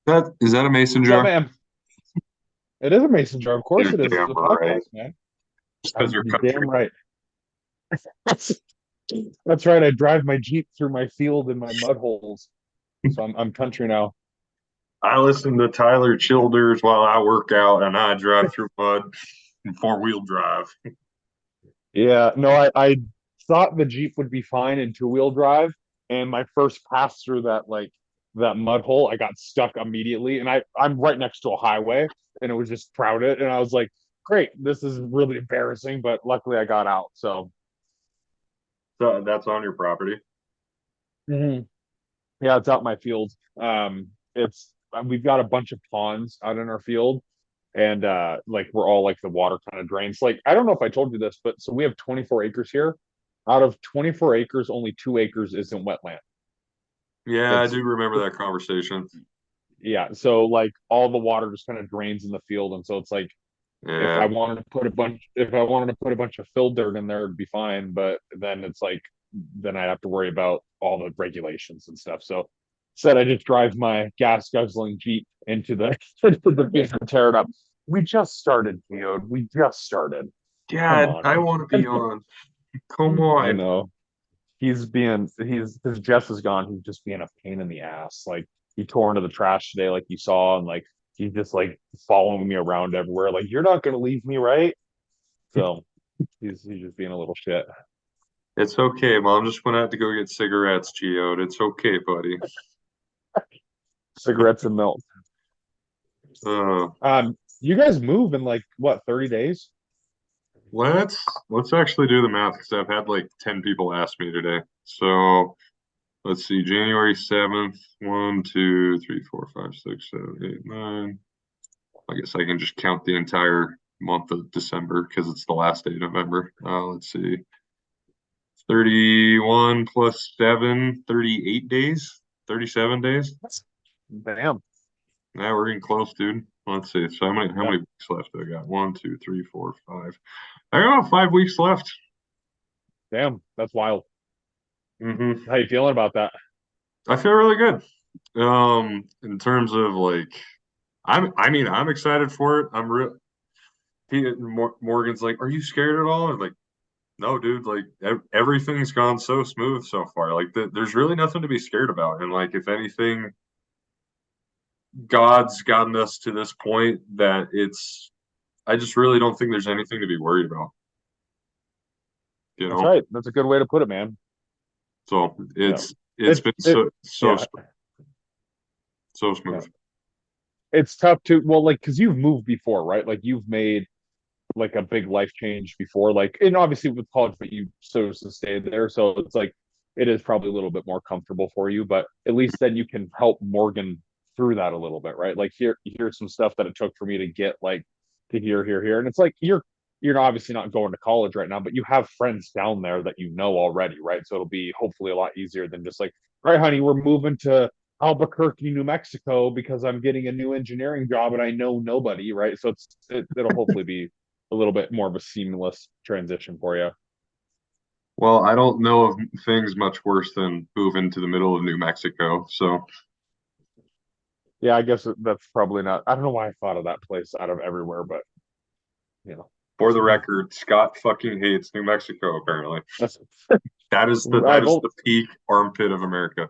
That is that a mason What's up, jar? man? It is a mason jar. Of course You're it is. It's damn a right. podcast, man. Just because you're You're country. damn right. That's right. I drive my Jeep through my field and my mud holes. So I'm country now. I listen to Tyler Childers while I work out and I drive through mud and four-wheel drive. Yeah, no, I thought the Jeep would be fine in two-wheel drive, and my first pass through that mud hole, I got stuck immediately, and I'm right next to a highway, and it was just crowded, and I was like, great, this is really embarrassing, but luckily I got out. So So that's on your property. Mhm. Yeah, it's out in my field. It's we've got a bunch of ponds out in our field, and like we're all like the water kind of drains. Like I don't know if I told you this, but so we have 24 acres here. Out of 24 acres, only 2 acres isn't wetland. Yeah, I It's do remember that conversation. Yeah, so like all the water just kind of drains in the field, and so it's like Yeah, if I wanted to put a bunch of fill dirt in there, it'd be fine. But then it's like then I have to worry about all the regulations and stuff. So instead, I just drive my gas guzzling Jeep into the into the field and tear it up. We just started, Geode. We just started. Come God, on. I want to be on. Come I on. know. He's because Jeff is gone, he's just being a pain in the ass. Like he tore into the trash today, like you saw, and like he's just like following me around everywhere. Like, you're not gonna leave me, right? So he's just being a little shit. It's okay. Mom just went out to go get cigarettes, Geode. It's okay, buddy. Cigarettes and milk. Uh, You guys move in like what, 30 days? let's let's actually do the math because I've had like 10 people ask me today. So let's see, January 7th, 1, 2, 3, 4, 5, 6, 7, 8, 9. I guess I can just count the entire month of December because it's the last day of November. Let's see, 31 plus 7, 38 days, 37 days. Damn. Yeah, we're getting close, dude. Let's see. So how Yeah. many weeks left do I got? One, two, three, four, five. I got about 5 weeks left. Damn. That's wild. Hmm. How you feeling about that? I feel really good. In terms of like, I'm excited for it. I'm real. Morgan's like, "Are you scared at all?" I'm like, "No, dude. Like everything's gone so smooth so far. Like there's really nothing to be scared about. And like if anything, God's gotten us to this point that it's. I just really don't think there's anything to be worried about. You That's know. right. That's a good way to put it, man. So Yeah. it's It been it yeah. so Yeah. smooth. It's tough to, well, like, because you've moved before, right? Like you've made like a big life change before, like, and obviously with college, but you sort of stayed there, so it's like it is probably a little bit more comfortable for you, but at least then you can help Morgan through that a little bit, right? Like here's some stuff that it took for me to get like to here, and it's like you're obviously not going to college right now, but you have friends down there that you know already, right? So it'll be hopefully a lot easier than just like, all right, honey, we're moving to Albuquerque, New Mexico because I'm getting a new engineering job and I know nobody, right? So it'll hopefully be a little bit more of a seamless transition for you. Well, I don't know of things much worse than moving to the middle of New Mexico. So Yeah, I guess that's probably not. I don't know why I thought of that place out of everywhere, but you know, for the record, Scott fucking hates New Mexico, apparently. that's That I've is the peak armpit of America.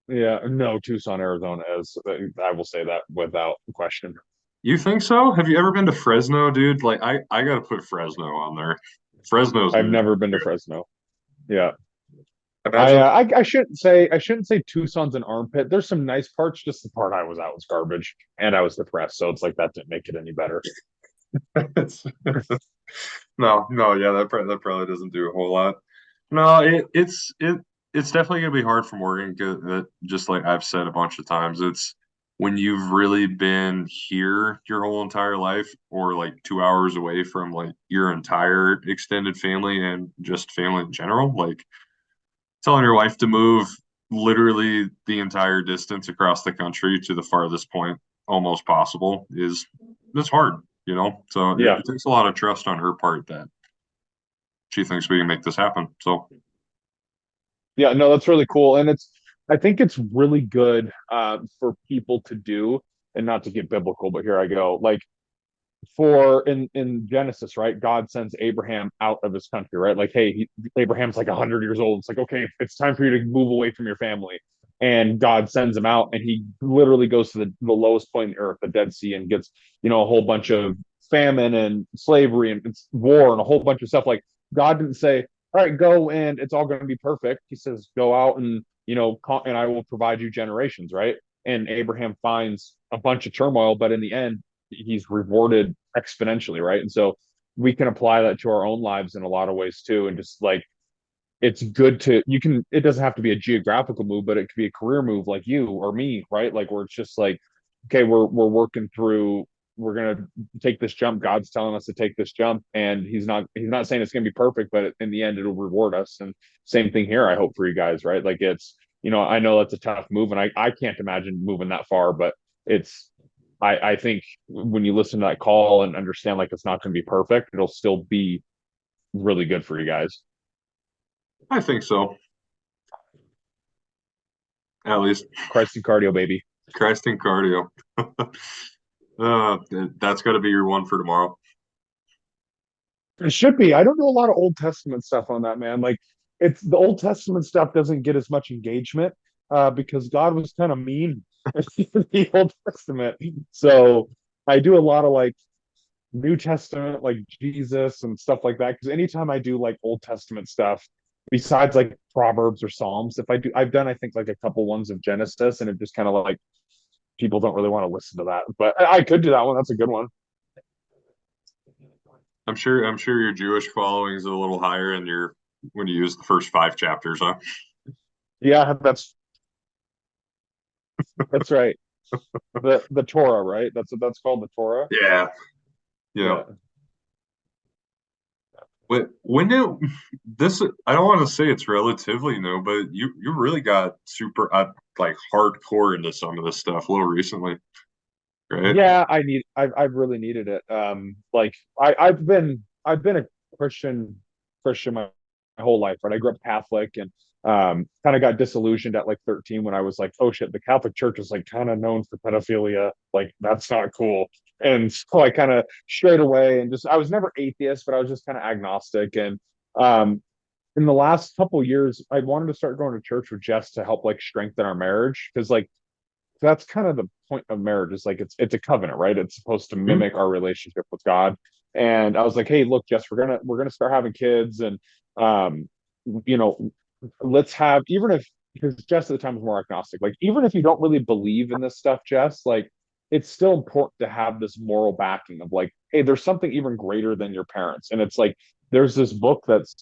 yeah, no, Tucson, Arizona is. I will say that without question. You think so? Have you ever been to Fresno, dude? Like I gotta put Fresno on there. Fresno's I've nuts, never been to dude. Fresno. Yeah, Imagine I shouldn't say Tucson's an armpit. There's some nice parts. Just the part I was at was garbage, and I was depressed. So it's like that didn't make it any better. it's no, yeah, that probably doesn't do a whole lot. No, it's definitely gonna be hard for Morgan. 'Cause just like I've said a bunch of times, it's when you've really been here your whole entire life, or like 2 hours away from like your entire extended family and just family in general. Like telling your wife to move literally the entire distance across the country to the farthest point almost possible is it's hard, you know. So Yeah, it takes a lot of trust on her part that she thinks we can make this happen. So yeah, no, that's really cool, and it's I think it's really good for people to do, and not to get biblical, but here I go. Like for in Genesis, right? God sends Abraham out of his country, right? Like, hey, Abraham's like 100 years old. It's like, okay, it's time for you to move away from your family. And God sends him out, and he literally goes to the lowest point in the earth, the Dead Sea, and gets a whole bunch of famine and slavery and war and a whole bunch of stuff. Like God didn't say, "All right, go and it's all going to be perfect." He says, "Go out and and I will provide you generations." Right? And Abraham finds a bunch of turmoil, but in the end, he's rewarded exponentially, right? And so we can apply that to our own lives in a lot of ways too. And just like it's good to it doesn't have to be a geographical move, but it could be a career move like you or me, right? Like where it's just like, okay, we're working through, we're gonna take this jump. God's telling us to take this jump, and he's not saying it's gonna be perfect, but in the end, it'll reward us. And same thing here, I hope for you guys, right? Like it's I know that's a tough move, and I can't imagine moving that far, but it's I think when you listen to that call and understand like it's not going to be perfect, it'll still be really good for you guys. I think so, at least. Christ and cardio, baby. Christ and cardio. Uh, that's got to be your one for tomorrow. It should be. I don't know a lot of Old Testament stuff on that, man. Like it's the Old Testament stuff doesn't get as much engagement because God was kind of mean in the Old Testament. So I do a lot of like New Testament, like Jesus and stuff like that. Because anytime I do like Old Testament stuff, besides like Proverbs or Psalms, if I do, I've done I think like a couple ones of Genesis, and it just kind of like people don't really want to listen to that. But I could do that one. That's a good one. I'm sure your Jewish following is a little higher in your when you use the first five chapters, huh? Yeah, that's right. The Torah, right? That's what that's called, the Torah. Yeah. Yeah. Yeah. When did this? I don't want to say it's relatively new, but you really got super like hardcore into some of this stuff a little recently, right? Yeah, I've really needed it. Like I've been a Christian my whole life, right? I grew up Catholic and kind of got disillusioned at like 13 when I was like, oh shit, the Catholic Church is like kind of known for pedophilia. Like that's not cool. And so I kind of strayed away and just I was never atheist, but I was just kind of agnostic. And um in the last couple years, I wanted to start going to church with Jess to help like strengthen our marriage because like that's kind of the point of marriage is like it's a covenant, right? It's supposed to Mhm. mimic our relationship with God. And I was like, hey, look, Jess, we're gonna start having kids, and um, you know, let's have even if because Jess at the time was more agnostic, like even if you don't really believe in this stuff, Jess, like it's still important to have this moral backing of like, hey, there's something even greater than your parents, and it's like there's this book that's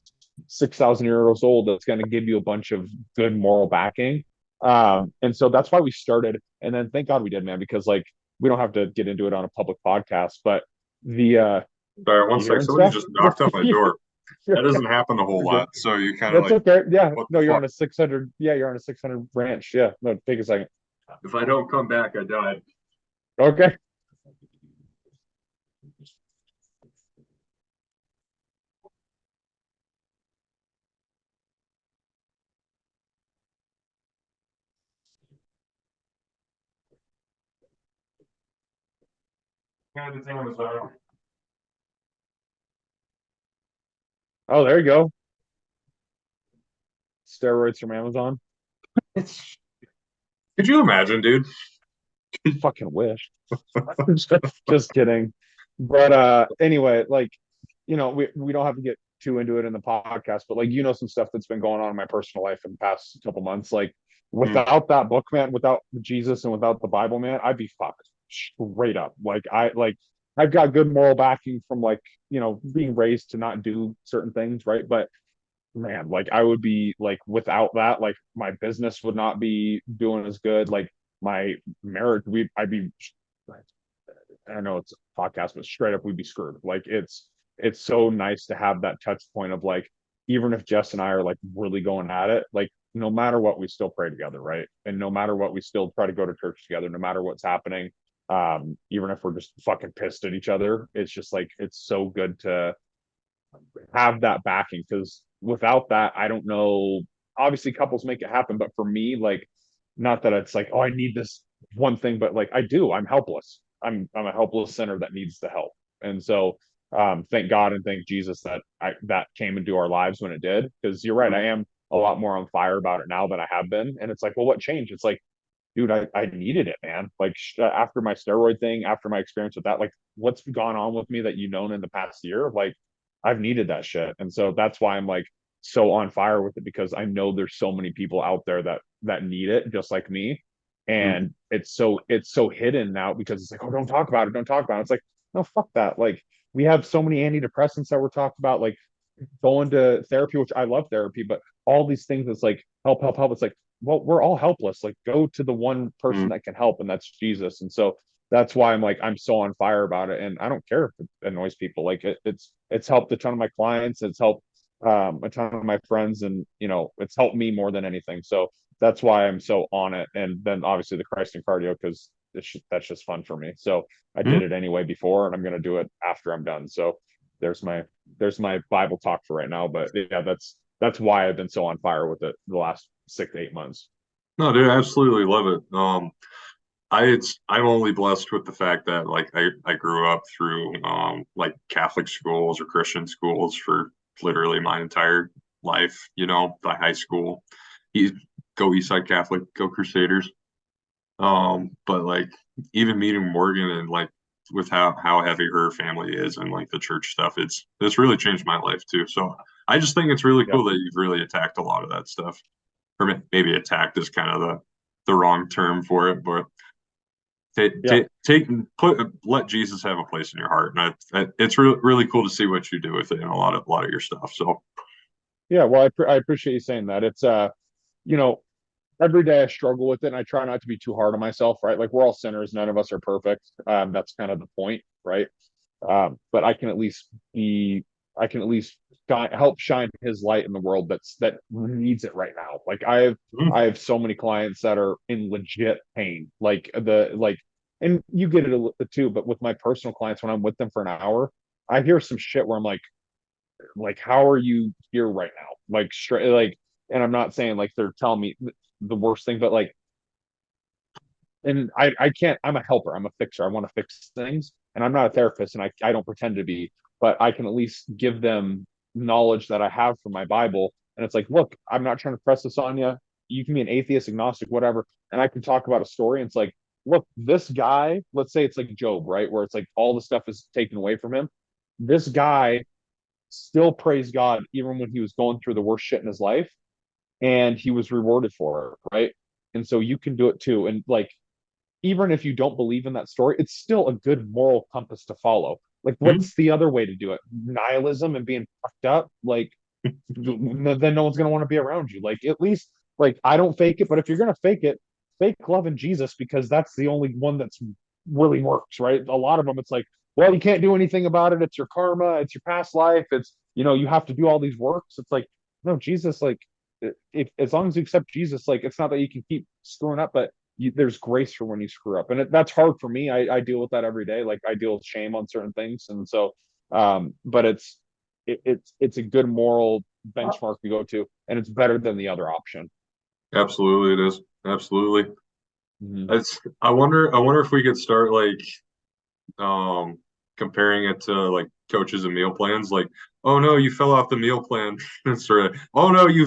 6,000 years old that's going to give you a bunch of good moral backing and so that's why we started. And then thank God we did, man, because like we don't have to get into it on a public podcast, but the All right, one you sec. hearing Somebody stuff? just knocked on my door. That You're doesn't happen a whole good. lot, so you kind of That's like, okay. Yeah. what the No, you're on fuck? a 600. Yeah, you're on a 600 ranch. Yeah. No, take a second. If I don't come back, I die. Okay. Kind of Amazon. Oh, there you go. Steroids from Amazon. It's, could you imagine, dude? Fucking wish. Just kidding. But anyway, like we don't have to get too into it in the podcast, but like some stuff that's been going on in my personal life in the past couple months. Like Mm. without that book, man, without Jesus and without the Bible, man, I'd be fucked straight up. I've got good moral backing from like, being raised to not do certain things, right? But man, like I would be like without that, like my business would not be doing as good. Like my marriage, I'd be I know it's a podcast, but straight up we'd be screwed. Like it's so nice to have that touch point of like, even if Jess and I are like really going at it, like no matter what, we still pray together, right? And no matter what, we still try to go to church together, no matter what's happening. Even if we're just fucking pissed at each other, it's just like it's so good to have that backing because without that, I don't know. Obviously, couples make it happen, but for me, like not that it's like, oh, I need this one thing, but like I do. I'm helpless. I'm a helpless sinner that needs the help. And so thank God and thank Jesus that that came into our lives when it did. Because you're right, I am a lot more on fire about it now than I have been. And it's like, well, what changed? It's like, dude, I needed it, man. Like after my steroid thing, after my experience with that, like what's gone on with me that you've known in the past year, like I've needed that shit. And so that's why I'm like so on fire with it, because I know there's so many people out there that need it just like me. Mhm. And it's so hidden now because it's like, oh, don't talk about it, don't talk about it. It's like, no, fuck that. Like we have so many antidepressants that we're talking about, like going to therapy, which I love therapy, but all these things that's like help, help, help. It's like, well, we're all helpless. Like go to the one person Mhm. that can help, and that's Jesus. And so that's why I'm like, I'm so on fire about it. And I don't care if it annoys people. Like it's helped a ton of my clients. It's helped a ton of my friends, and it's helped me more than anything. So that's why I'm so on it. And then obviously the Christ and cardio, because that's just fun for me. So I did Mhm. it anyway before, and I'm gonna do it after I'm done. So there's my there's my Bible talk for right now. But yeah, that's why I've been so on fire with it the last 6 to 8 months. No, dude, I absolutely love it. I'm only blessed with the fact that like I grew up through like Catholic schools or Christian schools for literally my entire life, by high school. He, go Eastside Catholic, go Crusaders. But like even meeting Morgan and like with how heavy her family is and like the church stuff, it's really changed my life too. So I just think it's really Yeah, cool that you've really attacked a lot of that stuff. Or maybe attacked is kind of the wrong term for it, but yeah, take let Jesus have a place in your heart, and it's really cool to see what you do with it and a lot of your stuff. So, yeah. Well, I appreciate you saying that. It's you know, every day I struggle with it, and I try not to be too hard on myself. Right, like we're all sinners. None of us are perfect. That's kind of the point, right? But be, I can at least help shine His light in the world that needs it right now. Like mm, I have so many clients that are in legit pain, and you get it too. But with my personal clients, when I'm with them for an hour, I hear some shit where I'm like, how are you here right now? Like straight, like, and I'm not saying like they're telling me the worst thing, but like, and I can't, I'm a helper, I'm a fixer, I want to fix things, and I'm not a therapist, and I don't pretend to be, but I can at least give them knowledge that I have from my Bible. And it's like, look, I'm not trying to press this on you. You can be an atheist, agnostic, whatever, and I can talk about a story. And it's like, look, this guy, let's say it's like Job, right, where it's like all the stuff is taken away from him. This guy still praised God even when he was going through the worst shit in his life, and he was rewarded for it, right? And so you can do it too. And like, even if you don't believe in that story, it's still a good moral compass to follow. Like, mm, what's the other way to do it? Nihilism and being fucked up? Like, then no one's going to want to be around you. Like, at least, like, I don't fake it, but if you're going to fake it, fake love in Jesus, because that's the only one that's really works, right? A lot of them, it's like, well, you can't do anything about it. It's your karma, it's your past life. You have to do all these works. It's like, no, Jesus, like, if as long as you accept Jesus, like, it's not that you can keep screwing up, but there's grace for when you screw up, and that's hard for me. I deal with that every day. Like I deal with shame on certain things, and so, but it's a good moral benchmark to go to, and it's better than the other option. absolutely, it is absolutely. Mm-hmm. It's I wonder if we could start like um comparing it to like coaches and meal plans. Like, oh no, you fell off the meal plan. It's sort of, oh no, you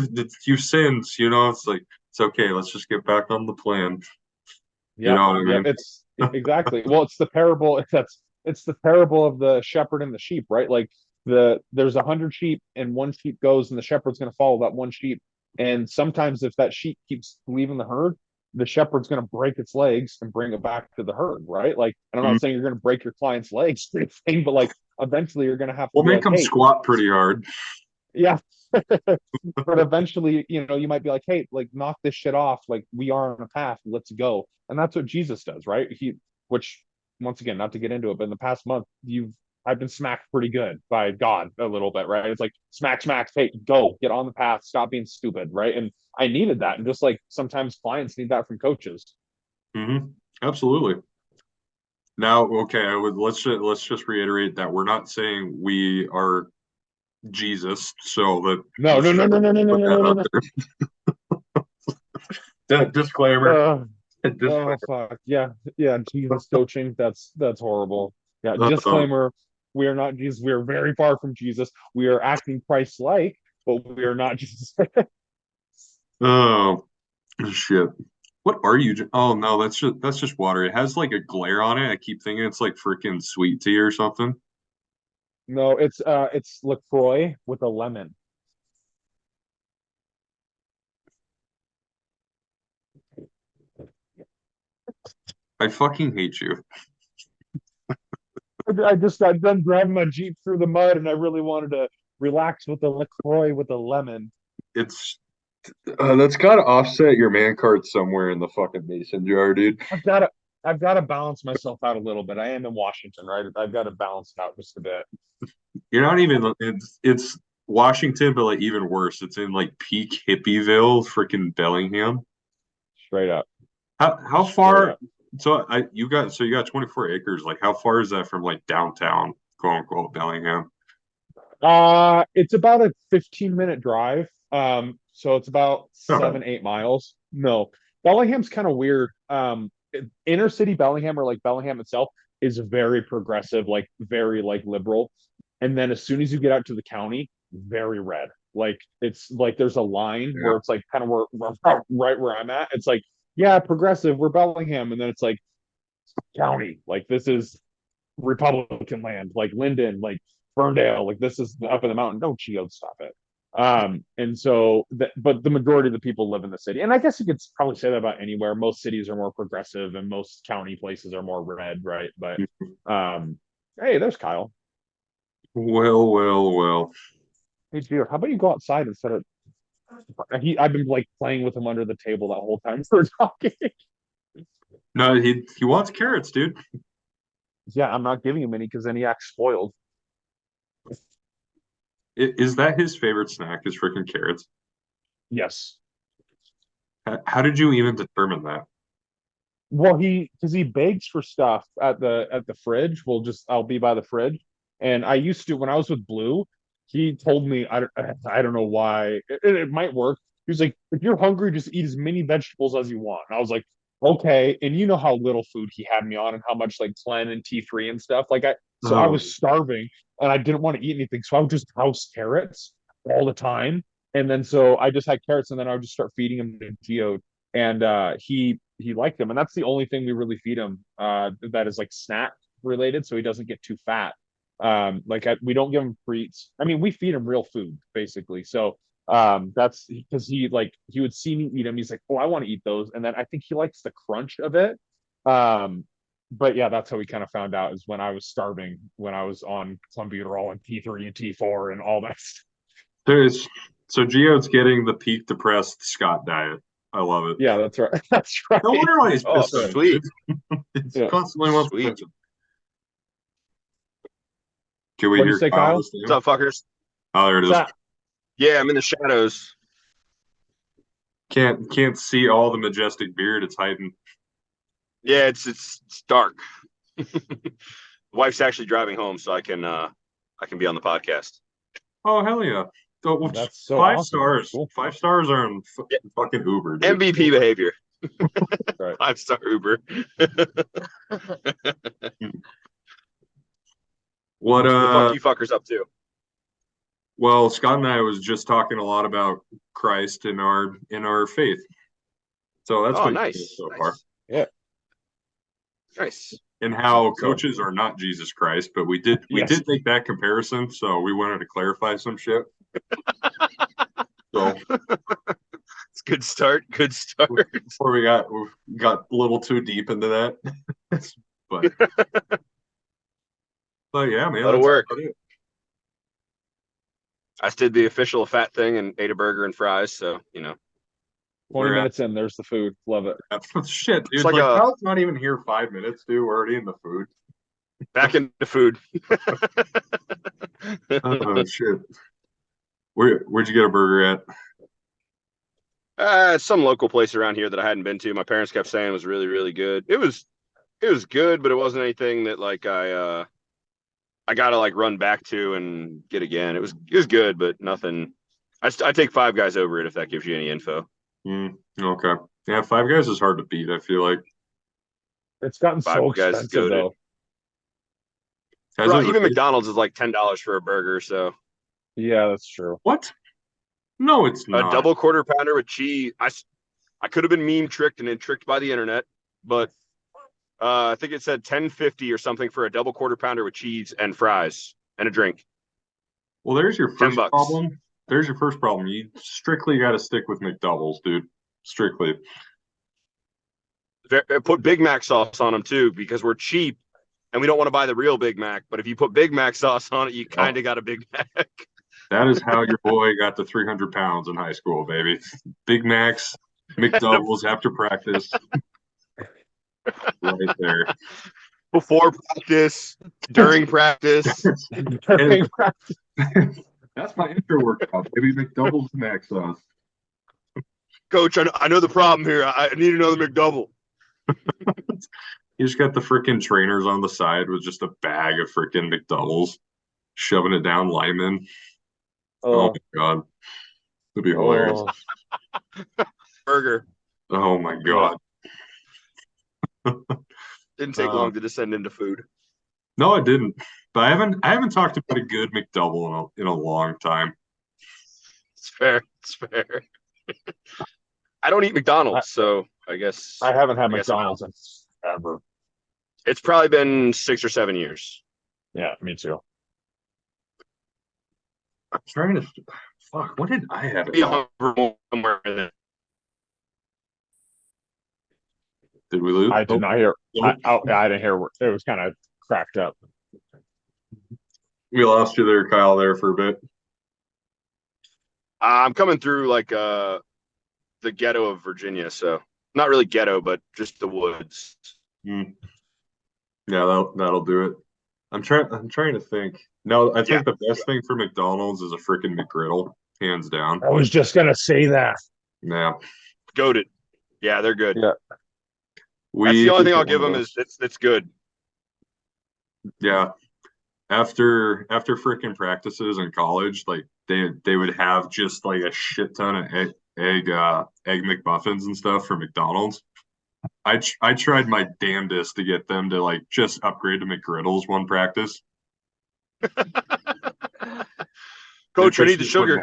sinned. It's like it's okay. Let's just get back on the plan. You Yep, know what I yep. mean? Exactly. Well, it's the parable. It's the parable of the shepherd and the sheep, right? Like there's 100 sheep, and one sheep goes, and the shepherd's going to follow that one sheep. And sometimes, if that sheep keeps leaving the herd, the shepherd's going to break its legs and bring it back to the herd, right? Like, and I'm Mhm. not saying you're going to break your client's legs, or anything, but like eventually you're going to have to We'll be make like, them hey, squat pretty hard. yeah. But eventually, you might be like, hey, like knock this shit off. Like we are on a path. Let's go. And that's what Jesus does, right? Which once again, not to get into it, but in the past month, I've been smacked pretty good by God a little bit, right? It's like smack, smack, hey, go, get on the path, stop being stupid, right? And I needed that. And just like sometimes clients need that from coaches. Absolutely. Now, okay, let's just reiterate that we're not saying we are Jesus, so that No, let's no, just no, no, no, no, no, put no, that no, out no. there. Disclaimer. Uh, Disclaimer. oh fuck. Yeah. Yeah. Jesus coaching. That's horrible. Yeah. Uh, Disclaimer. We are not Jesus. We are very far from Jesus. We are acting Christ-like, but we are not Jesus. oh shit. What are you? Oh no, that's just water. It has like a glare on it. I keep thinking it's like freaking sweet tea or something. No, it's LaCroix with a lemon. I fucking hate you. I just got done driving my Jeep through the mud and I really wanted to relax with the LaCroix with a lemon. It's that's got to offset your man card somewhere in the fucking mason jar, dude. I've got to I've got to balance myself out a little bit. I am in Washington, right? I've got to balance it out just a bit. You're not even. It's Washington, but like even worse. It's in like peak hippieville, freaking Bellingham. Straight up. How Straight far? up. So you got 24 acres. Like how far is that from like downtown, quote unquote, Bellingham? It's about a 15-minute drive. So it's about Not bad. 7, 8 miles. No, Bellingham's kind of weird. Inner city Bellingham or like Bellingham itself is very progressive, like very like liberal. And then as soon as you get out to the county, very red. Like it's like there's a line Yeah. where it's like kind of right where I'm at. It's like, yeah, progressive, we're Bellingham. And then it's like county. Like this is Republican land, like Linden, like Ferndale, like this is up in the mountain. Don't geode stop it. And so but the majority of the people live in the city. And I guess you could probably say that about anywhere. Most cities are more progressive and most county places are more red, right? But hey, there's Kyle. Well, well, well. Hey Gio, how about you go outside instead of I've been like playing with him under the table that whole time we're talking. No, he wants carrots, dude. Yeah, I'm not giving him any because then he acts spoiled. Is that his favorite snack? Is freaking carrots? Yes. How did you even determine that? Well, because he begs for stuff at the fridge. I'll be by the fridge, and I used to when I was with Blue. He told me I don't know why it might work. He was like, if you're hungry, just eat as many vegetables as you want. And I was like, okay. And you know how little food he had me on, and how much like Plen and T3 and stuff. So I Oh, was starving, and I didn't want to eat anything, so I would just house carrots all the time. And then so I just had carrots, and then I would just start feeding him to Geo and he liked them, and that's the only thing we really feed him that is like snack related, so he doesn't get too fat. We don't give him treats. I mean, we feed him real food basically. So that's because he would see me eat them. He's like, oh, I want to eat those, and then I think he likes the crunch of it. But yeah, that's how we kind of found out is when I was starving, when I was on clenbuterol and T3 and T4 and all that stuff. there's so Geode's getting the peak depressed Scott diet. I love it. Yeah, that's right. That's right. No wonder why he's Oh, pissed off, sweet, dude. It's Yeah. constantly wants sweet. attention. Can we What do you hear say, Kyle Kyle? this What's up, fuckers? Oh, there it What's is. that? Yeah, I'm in the shadows. Can't see all the majestic beard it's hiding. Yeah, it's dark. Wife's actually driving home, so I can be on the podcast. Oh hell yeah! So, well, That's so five awesome. stars. Cool. 5 stars are on Yeah. fucking Uber, dude. MVP behavior. Right. 5-star Uber. What The fuck you fuckers up to? well, Scott and I was just talking a lot about Christ in our faith. So that's Oh, been cool nice, so far. nice, Yeah. nice. And how So coaches are not Jesus Christ, but we did yes. make that comparison, so we wanted to clarify some shit. So It's a good start. Good start. before we got a little too deep into that. but yeah, man, That'll that's work. about it. I just did the official fat thing and ate a burger and fries. So 20 We're minutes in, there's the food. Love it. shit, dude. It's like Like, a- Kyle's not even here 5 minutes, dude. We're already in the food. back into food. Oh shit. Where'd you get a burger at? Some local place around here that I hadn't been to. My parents kept saying it was really, really good. It was good, but it wasn't anything that like I gotta like run back to and get again. It was good, but nothing. I take Five Guys over it if that gives you any info. Okay. Yeah, Five Guys is hard to beat, I feel like. It's gotten Five so Guys is expensive goated. though. Has it Bro, even really? McDonald's is like $10 for a burger. So Yeah, that's true. What? No, it's a not. double quarter pounder with cheese. I could have been meme tricked and then tricked by the internet, but I think it said 10.50 or something for a double quarter pounder with cheese and fries and a drink. Well, there's your $10. first problem. There's your first problem. You strictly got to stick with McDoubles, dude. Strictly. Put Big Mac sauce on them too because we're cheap and we don't want to buy the real Big Mac. But if you put Big Mac sauce on it, you kind of got a Big Mac. That is how your boy got to 300 pounds in high school, baby. Big Macs, McDoubles after practice. Right there. Before practice, during practice. During That's my intro workout, baby. McDoubles and mac sauce. Coach, I know the problem here. I need another McDouble. You just got the freaking trainers on the side with just a bag of freaking McDoubles, shoving it down linemen. Oh my god. It'd be hilarious. Burger. Oh my god. Didn't take long to descend into food. No, it didn't. But I haven't talked about a good McDouble in a long time. It's fair. It's fair. I don't eat McDonald's, so I guess I haven't had McDonald's in ever. It's probably been 6 or 7 years. Yeah, me too. I'm trying to fuck. When did I have it? Somewhere. Did we lose? I did not hear. Nope. I didn't hear. It was kind of cracked up. We lost you there, Kyle, there for a bit. I'm coming through like the ghetto of Virginia, so not really ghetto, but just the woods. Yeah, that'll do it. I'm trying to think. No, I think the best thing for McDonald's is a freaking McGriddle, hands down. I was just gonna say that. Yeah. Goated. Yeah, they're good. Yeah. That's the only thing I'll give them is it's good. Yeah. After freaking practices in college, like they would have just like a shit ton of egg McMuffins and stuff from McDonald's. I tried my damnedest to get them to like just upgrade to McGriddles one practice. Coach, I need the sugar.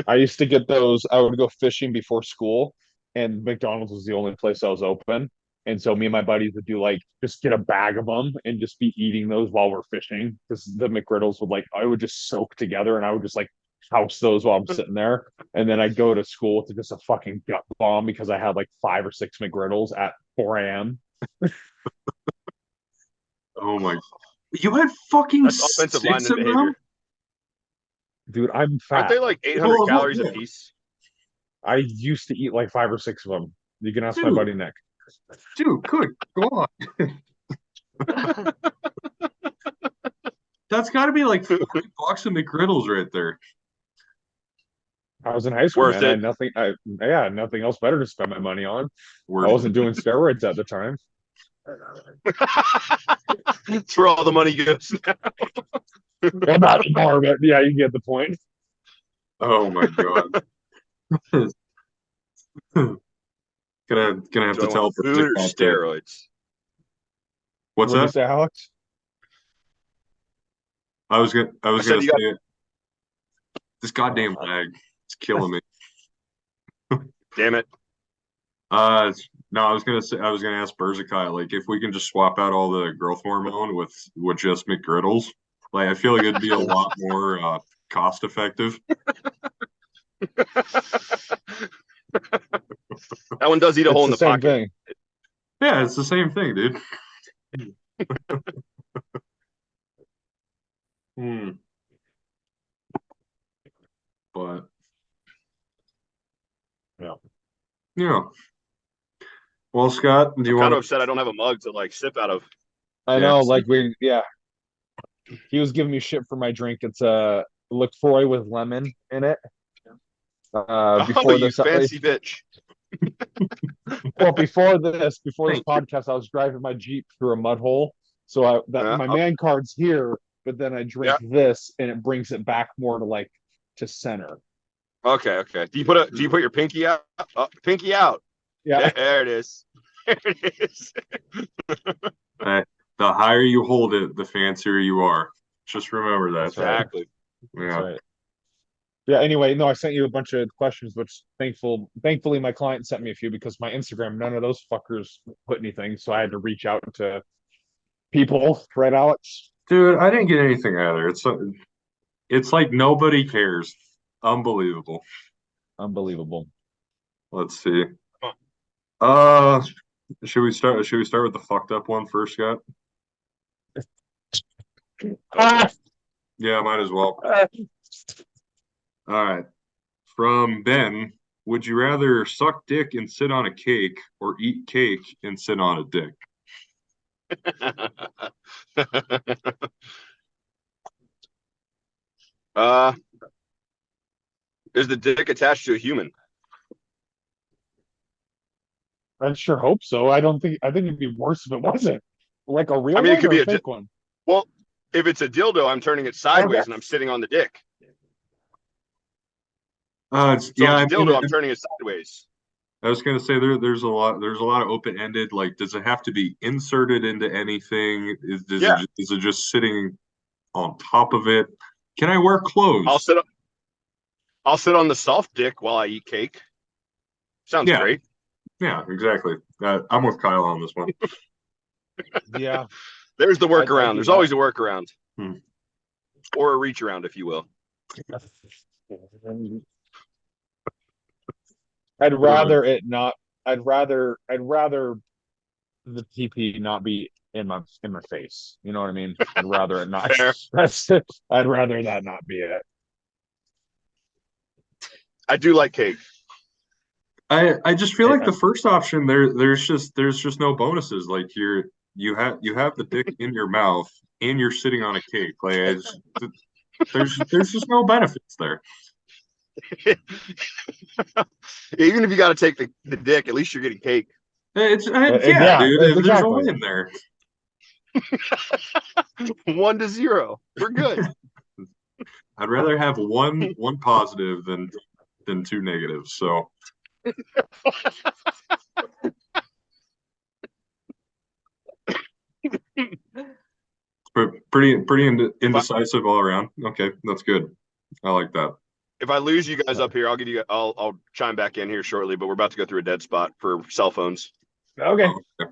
I used to get those. I would go fishing before school, and McDonald's was the only place that was open. And so me and my buddies would do like just get a bag of them and just be eating those while we're fishing because the McGriddles would like I would just soak together and I would just like house those while I'm sitting there. And then I'd go to school to just a fucking gut bomb because I had like 5 or 6 McGriddles at 4 a.m. Oh my! You had fucking That's offensive 6 lineman of them? behavior. Dude, I'm fat. Aren't they like 800 calories a piece? I used to eat like 5 or 6 of them. You can ask my Dude. buddy Nick. Dude, good. Go on. That's got to be like $40 of McGriddles right there. I was in high school, Worth man. I it. had nothing. I had nothing else better to spend my money on. Worth I wasn't it. doing steroids at the time. That's where all the money goes now. Well, not anymore, but yeah, you get the point. Oh my god. gonna have to tell food or steroids. What's What did you that? say, Alex? I was gonna say it. This goddamn Oh, lag. It's killing me. Damn it. No, I was gonna ask Berzakai, like if we can just swap out all the growth hormone with just McGriddles. Like I feel like it'd be a lot more cost effective. That one does eat a hole in the same pocket. thing. Yeah, it's the same thing, dude. But yeah. Well, Scott, do you I'm want kind of upset I don't have a mug to like sip out of. I Yeah, know, it's- like he was giving me shit for my drink. It's a LaCroix with lemon in it. Before you this, fancy bitch. before this Thank you. podcast, I was driving my Jeep through a mud hole. So my man card's here, but then I drink this and it brings it back more to like to center. Okay. Do you put your pinky out? Pinky out. Yeah. There it is. There it is. Uh, the higher you hold it, the fancier you are. Just remember that. That's right. Exactly. That's Yeah. right. Yeah. Anyway, no, I sent you a bunch of questions, which thankfully, my client sent me a few because my Instagram, none of those fuckers put anything, so I had to reach out to people, right, Alex? Dude, I didn't get anything either. It's like nobody cares. Unbelievable. Unbelievable. Let's see. Uh, should we start with the fucked up one first, Scott? Ah! Yeah, might as well. All right. From Ben, would you rather suck dick and sit on a cake or eat cake and sit on a dick? uh, is the dick attached to a human? I sure hope so. I think it'd be worse if it wasn't. Like a real I mean, it one could or be a a fake one? well. If it's a dildo, I'm turning it sideways Okay. and I'm sitting on the dick. So Yeah, if I it's a mean, dildo, I'm turning it sideways. I was gonna say there's a lot of open-ended. Like, does it have to be inserted into anything? Yeah, Is it just sitting on top of it? Can I wear I'll clothes? sit. I'll sit on the soft dick while I eat cake. Sounds Yeah, great. yeah, exactly. I'm with Kyle on this one. Yeah, There's the I'd workaround. do There's that. always a workaround, Hmm. or a reach around, if you will. I'd Uh, rather it not. I'd rather the TP not be in my face. You know what I mean? I'd rather it not. Fair. That's it. I'd rather that not be it. I do like cake. I just feel like I- the first option there's just no bonuses. Like you have the dick in your mouth and you're sitting on a cake. Like there's just no benefits there. Even if you got to take the dick, at least you're getting cake. Yeah, yeah, dude. There's a exactly. win there. 1-0. We're good. I'd rather have one positive than two negatives. So pretty If I indecisive all around. Okay, that's good. I like that. if I lose you guys up here, I'll chime back in here shortly. But we're about to go through a dead spot for cell phones. Okay. Oh, okay.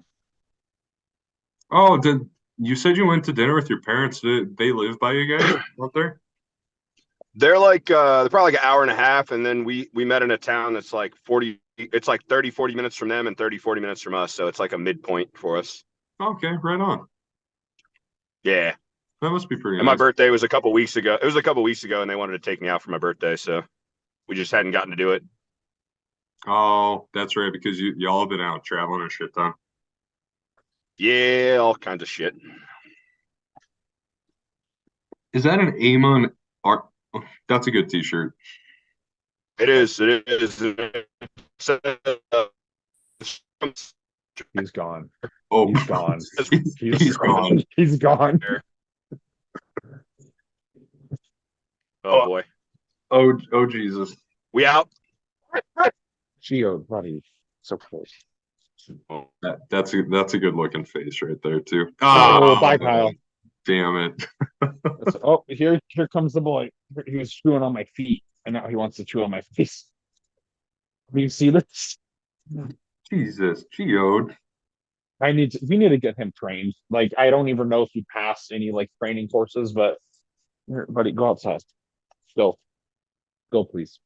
Oh, did you said you went to dinner with your parents? Did they live by you guys out there? They're probably like an hour and a half, and then we met in a town that's like 40. It's like 30-40 minutes from them and 30-40 minutes from us. So it's like a midpoint for us. Okay, right on. Yeah. That must be pretty And my nice. birthday was a couple weeks ago. It was a couple weeks ago, and they wanted to take me out for my birthday, so we just hadn't gotten to do it. Oh, that's right, because y'all have been out traveling and shit ton. Yeah, all kinds of shit. Is that an Amon art? Oh, that's a good t-shirt. It is. It is. He's gone. Oh, He's gone. he's gone. He's gone. Oh boy. Oh Jesus. We out. Geo, buddy, so close. That's a good looking face right there too. Oh, bye, Kyle. Damn it. Oh, here comes the boy. He was chewing on my feet, and now he wants to chew on my face. Do you see this? Jesus, geode. We need to get him trained. Like, I don't even know if he passed any like training courses, but here, buddy, go outside. Go, please.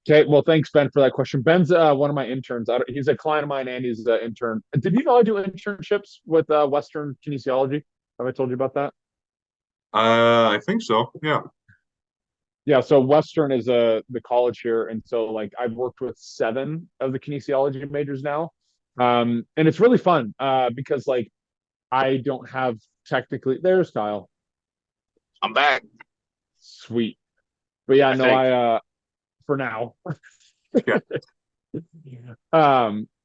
Okay, well, thanks, Ben, for that question. Ben's one of my interns. He's a client of mine, and he's an intern. Did you know I do internships with Western Kinesiology? Have I told you about that? I think so. Yeah. Yeah, so Western is the college here, and so like I've worked with 7 of the kinesiology majors now, and it's really fun because like I don't have technically. There's Kyle. I'm back. Sweet, but yeah, I no, think. I for now. Yeah.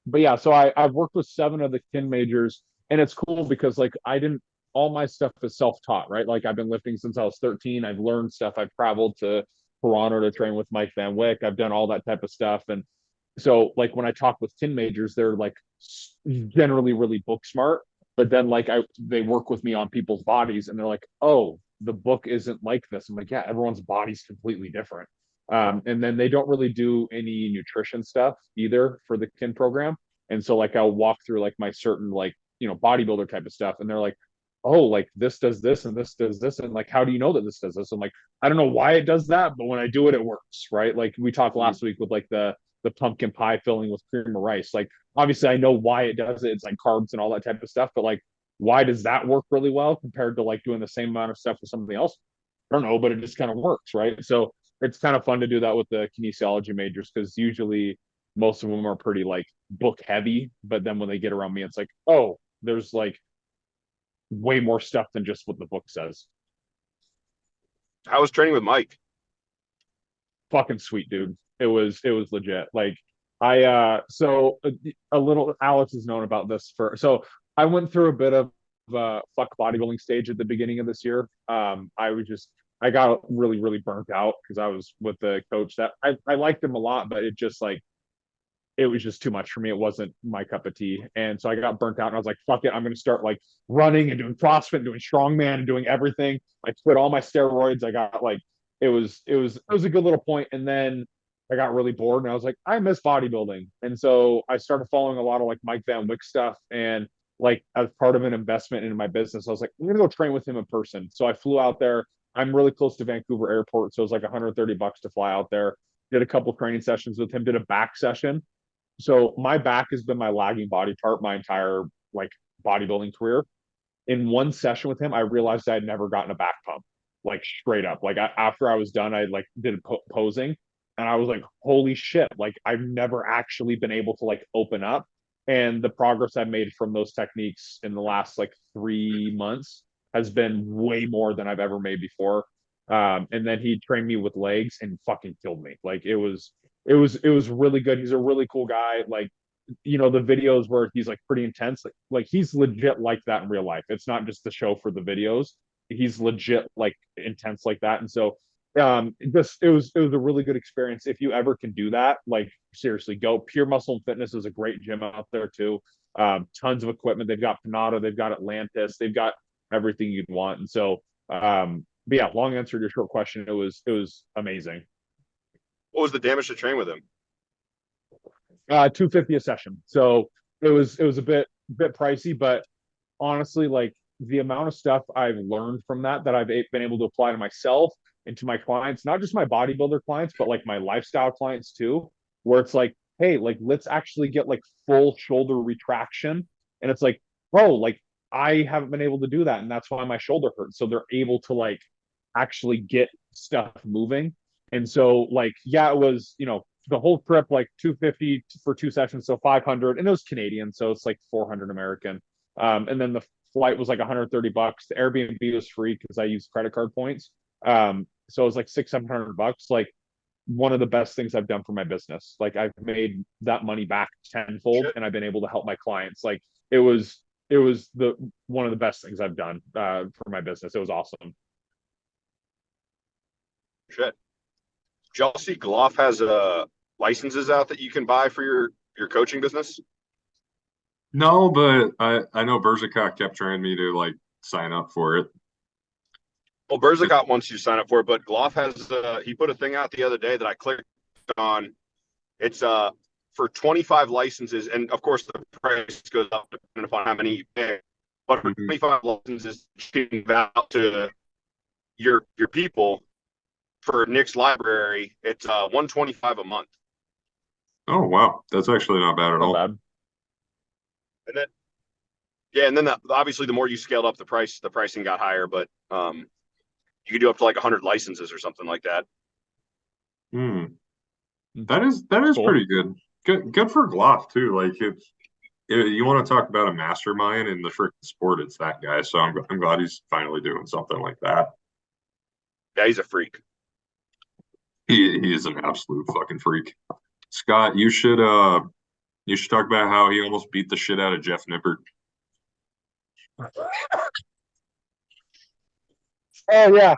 But yeah, so I've worked with 7 of the kin majors, and it's cool because like I didn't all my stuff is self-taught, right? Like I've been lifting since I was 13. I've learned stuff. I've traveled to Toronto to train with Mike Van Wyck. I've done all that type of stuff. And so like when I talk with tin majors, they're like generally really book smart, but then like they work with me on people's bodies and they're like, oh, the book isn't like this. I'm like, yeah, everyone's body's completely different. And then they don't really do any nutrition stuff either for the kin program. And so like I'll walk through like my certain like, bodybuilder type of stuff. And they're like, oh, like this does this and this does this. And like, how do you know that this does this? I'm like, I don't know why it does that, but when I do it, it works. Right. Like we talked last week with like the pumpkin pie filling with cream of rice. Like obviously I know why it does it. It's like carbs and all that type of stuff, but like why does that work really well compared to like doing the same amount of stuff with something else? I don't know, but it just kind of works, right? So it's kind of fun to do that with the kinesiology majors because usually most of them are pretty like book heavy, but then when they get around me, it's like, oh, there's like way more stuff than just what the book says. How was training with Mike? Fucking sweet, dude. It was legit. Like so a little Alex has known about this so I went through a bit of fuck bodybuilding stage at the beginning of this year. I got really, really burnt out because I was with the coach that I liked him a lot, but it was just too much for me. It wasn't my cup of tea. And so I got burnt out and I was like, fuck it. I'm going to start like running and doing CrossFit and doing strongman and doing everything. I quit all my steroids. I got like, it was a good little point. And then I got really bored and I was like, I miss bodybuilding. And so I started following a lot of like Mike Van Wyck stuff. And like as part of an investment in my business, I was like, I'm going to go train with him in person. So I flew out there. I'm really close to Vancouver airport. So it was like $130 to fly out there. Did a couple training sessions with him, did a back session. So my back has been my lagging body part my entire like bodybuilding career. In one session with him, I realized I had never gotten a back pump, like straight up. Like after I was done, I like did posing, and I was like, holy shit! Like I've never actually been able to like open up, and the progress I made from those techniques in the last like 3 months has been way more than I've ever made before. And then he trained me with legs and fucking killed me. Like it was really good. He's a really cool guy. Like, the videos where he's like pretty intense, like he's legit like that in real life. It's not just the show for the videos. He's legit like intense like that. And so it was a really good experience. If you ever can do that, like seriously, go. Pure Muscle and Fitness is a great gym out there too. Tons of equipment. They've got Panada, they've got Atlantis, they've got everything you'd want. And so but yeah, long answer to your short question, it was amazing. What was the damage to train with him? 250 a session. So it was a bit pricey, but honestly, like the amount of stuff I've learned from that I've been able to apply to myself and to my clients, not just my bodybuilder clients, but like my lifestyle clients too, where it's like, hey, like let's actually get like full shoulder retraction. And it's like, oh, like I haven't been able to do that. And that's why my shoulder hurts. So they're able to like actually get stuff moving. And so like, yeah, it was, the whole trip, like 250 for 2 sessions, so 500, and it was Canadian, so it's like 400 American. And then the flight was like $130. The Airbnb was free because I used credit card points. So it was like $600-700. Like one of the best things I've done for my business. Like I've made that money back tenfold, Shit. and I've been able to help my clients. Like it was the one of the best things I've done for my business. It was awesome. Shit. Did y'all see Gloff has licenses out that you can buy for your coaching business? No, but I know Berzacot kept trying me to like sign up for it. Well, Berzicott wants you to sign up for it, but Gloff has he put a thing out the other day that I clicked on. It's for 25 licenses, and of course the price goes up depending upon how many you pay. But for 25 licenses, you can out to your people for Nick's library. It's 125 a month. Oh wow, that's actually not bad at Not all. bad. And then and then obviously the more you scaled up the pricing got higher, but you could do up to like 100 licenses or something like that. Hmm. That is Cool. pretty good. Good for Gloff too. Like if you want to talk about a mastermind in the freaking sport, it's that guy. So I'm glad he's finally doing something like that. Yeah, he's a freak. He is an absolute fucking freak. Scott, you should talk about how he almost beat the shit out of Jeff Nippert. Oh yeah.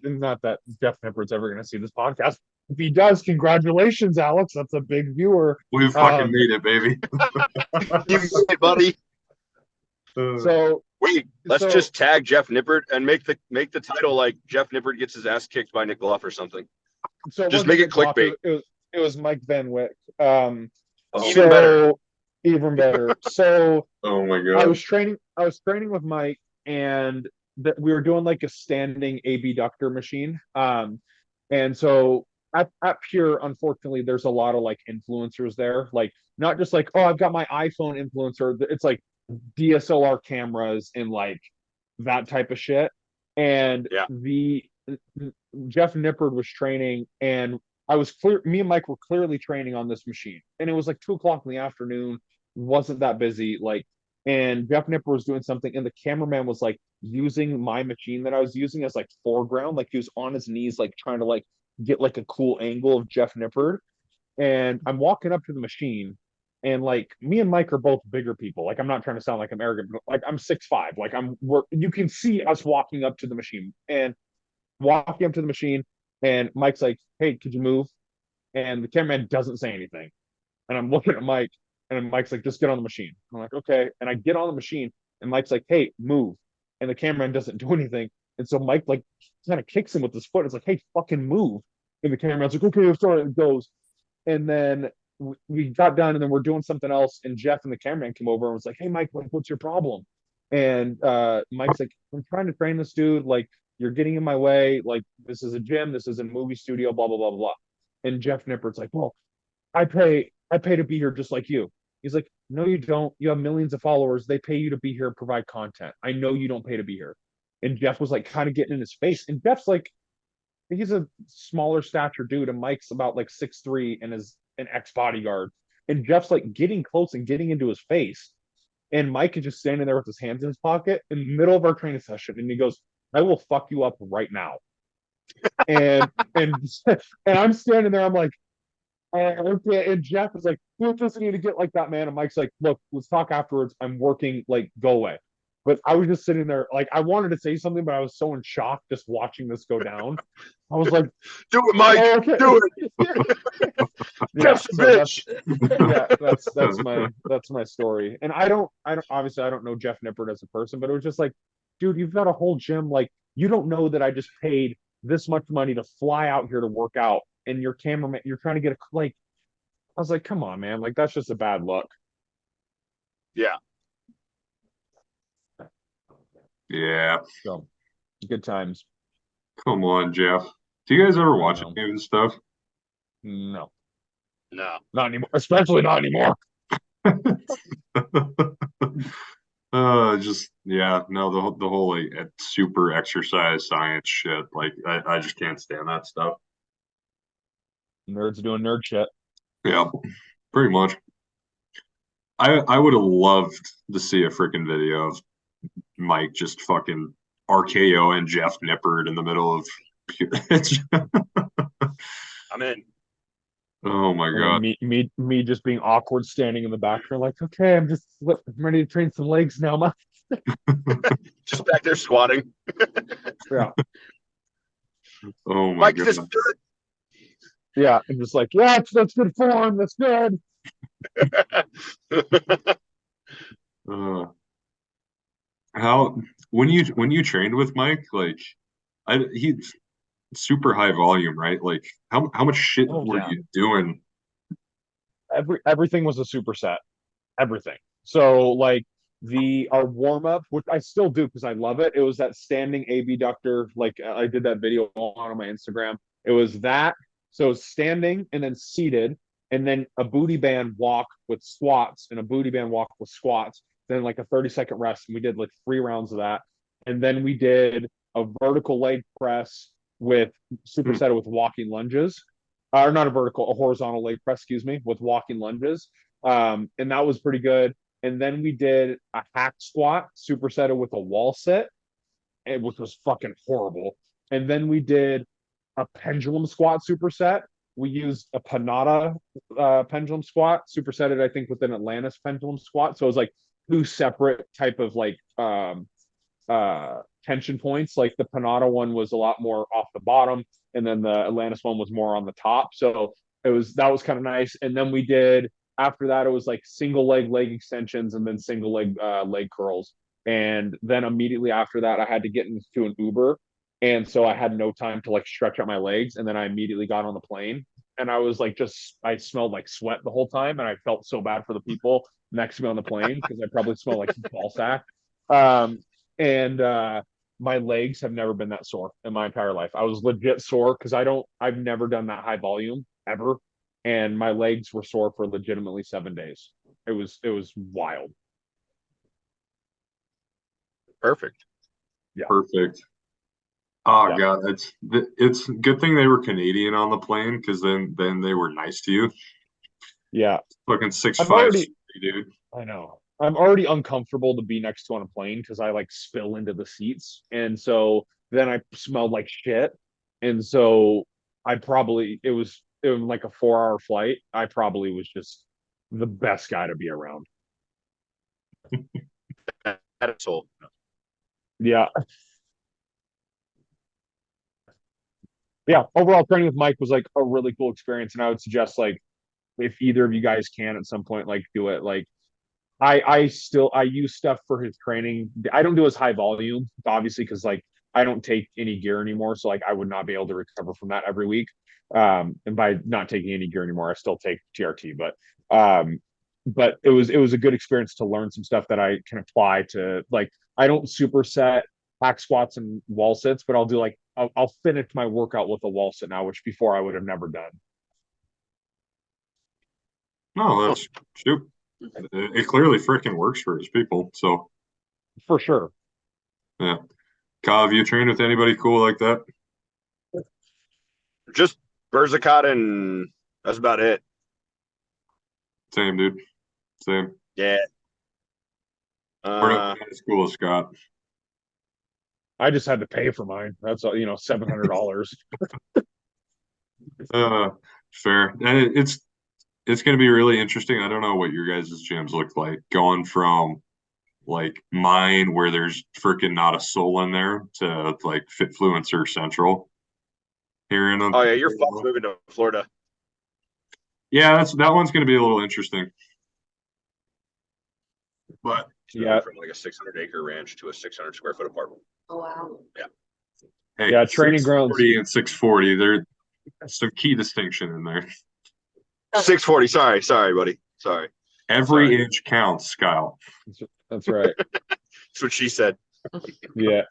not that Jeff Nippard's ever going to see this podcast. If he does, congratulations, Alex. That's a big viewer. We fucking made it, baby. You made it, buddy. So wait, let's just tag Jeff Nippard and make the title like Jeff Nippard gets his ass kicked by Nick Bluff or something. So just make it clickbait. It was Mike Van Wyck. Even better. So oh my god, I was training with Mike, and we were doing like a standing abductor machine. And so at Pure, unfortunately, there's a lot of like influencers there, like not just like, oh, I've got my iPhone influencer. It's like DSLR cameras and like that type of shit. And the Jeff Nippard was training, and me and Mike were clearly training on this machine, and it was like 2 o'clock in the afternoon, wasn't that busy, like, and Jeff Nippard was doing something, and the cameraman was like using my machine that I was using as like foreground, like he was on his knees, like trying to like get like a cool angle of Jeff Nippard. And I'm walking up to the machine, and like me and Mike are both bigger people. Like I'm not trying to sound like I'm arrogant, but like I'm 6'5". Like you can see us walking up to the machine, and walking up to the machine, and Mike's like, "Hey, could you move?" And the cameraman doesn't say anything. And I'm looking at Mike, and Mike's like, "Just get on the machine." I'm like, "Okay." And I get on the machine, and Mike's like, "Hey, move." And the cameraman doesn't do anything. And so Mike like kind of kicks him with his foot. It's like, "Hey, fucking move." And the cameraman's like, "Okay, I'm sorry." It goes. And then we got done, and then we're doing something else. And Jeff and the cameraman came over and was like, "Hey, Mike, like, what's your problem?" And Mike's like, "I'm trying to train this dude. Like, you're getting in my way. Like, this is a gym. This is a movie studio, blah, blah, blah, blah." And Jeff Nippard's like, "Well, I pay to be here just like you." He's like, "No, you don't. You have millions of followers. They pay you to be here and provide content. I know you don't pay to be here." And Jeff was like kind of getting in his face. And Jeff's like, he's a smaller stature dude, and Mike's about like 6'3" and is an ex-bodyguard. And Jeff's like getting close and getting into his face. And Mike is just standing there with his hands in his pocket in the middle of our training session. And he goes, "I will fuck you up right now." and and I'm standing there, I'm like, okay. And Jeff is like, "You just need to get like that, man." And Mike's like, "Look, let's talk afterwards. I'm working, like, go away." But I was just sitting there, like, I wanted to say something, but I was so in shock just watching this go down. I was like, "Do it, Mike. Oh, okay. Do it." Just bitch. That's my story. And I don't obviously I don't know Jeff Nippard as a person, but it was just like, dude, you've got a whole gym. Like, you don't know that I just paid this much money to fly out here to work out, and your cameraman, you're trying to get a, like, I was like, come on, man, like, that's just a bad look. Yeah. yeah. So good times. Come on, Jeff. Do you guys ever watch No. any of this stuff? No, No. not anymore. Especially not anymore. Just yeah, no, the whole like super exercise science shit. Like I just can't stand that stuff. Nerds doing nerd shit. Yeah, pretty much. I would have loved to see a freaking video of Mike just fucking RKO and Jeff Nippard in the middle of. I'm in. Oh my god. Me just being awkward, standing in the background, like, okay, I'm ready to train some legs now, man. Just back there squatting. Yeah. Oh my Mike, god. this is good. Yeah, I'm just like, yeah, that's good form. That's good. How when you trained with Mike, like he's super high volume, right? Like how much shit were you doing? Everything was a superset. Everything. So like our warm up, which I still do because I love it. It was that standing abductor. Like I did that video on my Instagram. It was that. So standing and then seated, and then a booty band walk with squats and a booty band walk with squats. Then like a 30-second rest, and we did like 3 rounds of that. And then we did a vertical leg press with superset with walking lunges, or not a horizontal leg press, excuse me, with walking lunges. And that was pretty good. And then we did a hack squat supersetted with a wall sit, which was fucking horrible. And then we did a pendulum squat superset. We used a Panada pendulum squat supersetted, I think, with an Atlantis pendulum squat. So it was like 2 separate type of like tension points. Like the Panada one was a lot more off the bottom, and then the Atlantis one was more on the top. So that was kind of nice. And then we did after that, it was like single leg extensions and then single leg curls. And then immediately after that, I had to get into an Uber. And so I had no time to like stretch out my legs. And then I immediately got on the plane. And I was like, I smelled like sweat the whole time. And I felt so bad for the people next to me on the plane because I probably smelled like ball sack. And my legs have never been that sore in my entire life. I was legit sore because I've never done that high volume ever. And my legs were sore for legitimately 7 days. It was wild. Perfect. Yeah. Perfect. Oh Yeah. God, it's good thing they were Canadian on the plane because then they were nice to you. Yeah. Fucking I'm 6'5", already, dude. I know. I'm already uncomfortable to be next to on a plane because I like spill into the seats. And so then I smelled like shit. And so it was like a 4 hour flight. I probably was just the best guy to be around. Asshole. Yeah. Yeah. Overall training with Mike was like a really cool experience. And I would suggest like if either of you guys can at some point, like do it. Like I use stuff for his training. I don't do as high volume, obviously, because like I don't take any gear anymore. So like I would not be able to recover from that every week. And by not taking any gear anymore, I still take TRT. But it was a good experience to learn some stuff that I can apply to like I don't superset hack squats and wall sits, but I'll finish my workout with a wall sit now, which before I would have never done. No, that's shoot. It clearly freaking works for his people. So For sure. yeah. Kyle, have you trained with anybody cool like that? Just Berzacot, and that's about it. Same, dude. Same. Yeah. We're not as cool as Scott. I just had to pay for mine. That's $700. Uh, fair. And it's going to be really interesting. I don't know what your guys' gyms look like going from like mine where there's freaking not a soul in there to like Fitfluencer Central here in Oh yeah, you're fucked moving to Florida. Yeah, that one's going to be a little interesting. But Yeah. From like a 600-acre ranch to a 600 square foot apartment. Oh wow. Yeah. hey, Yeah, training grounds. 640 and 640, there's some key distinction in there. 640. Sorry, buddy. Sorry. Every inch counts, Kyle. That's right. That's what she said. Yeah.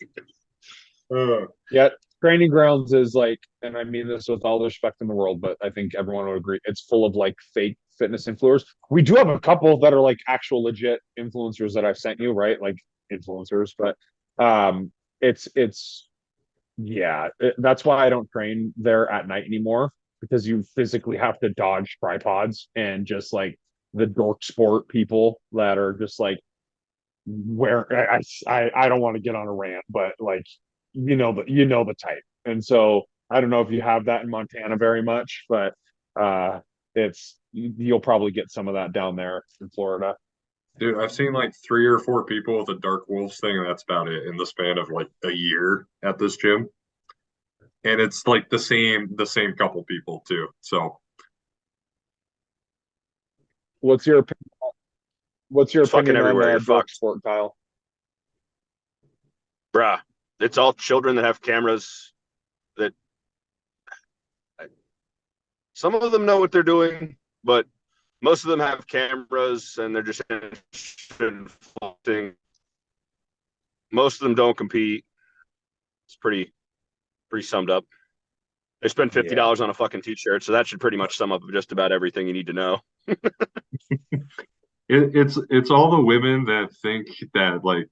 Yeah. Training grounds is like, and I mean this with all the respect in the world, but I think everyone would agree, it's full of like fake fitness influencers. We do have a couple that are like actual legit influencers that I've sent you, right? Like influencers, but it's yeah, that's why I don't train there at night anymore because you physically have to dodge tripods and just like the dork sport people that are just like where I don't want to get on a rant, but like the type. And so I don't know if you have that in Montana very much, but it's you'll probably get some of that down there in Florida. Dude, I've seen like 3 or 4 people with a Dark Wolves thing, and that's about it in the span of like a year at this gym. And it's like the same couple people too. So What's your It's fucking opinion on everywhere. You're dork fucked. sport, Kyle? Bruh. It's all children that have cameras that some of them know what they're doing, but most of them have cameras and they're just interested in floating. Most of them don't compete. It's pretty summed up. They spend $50 on a fucking t-shirt, so that should pretty much sum up just about everything you need to know. it's all the women that think that like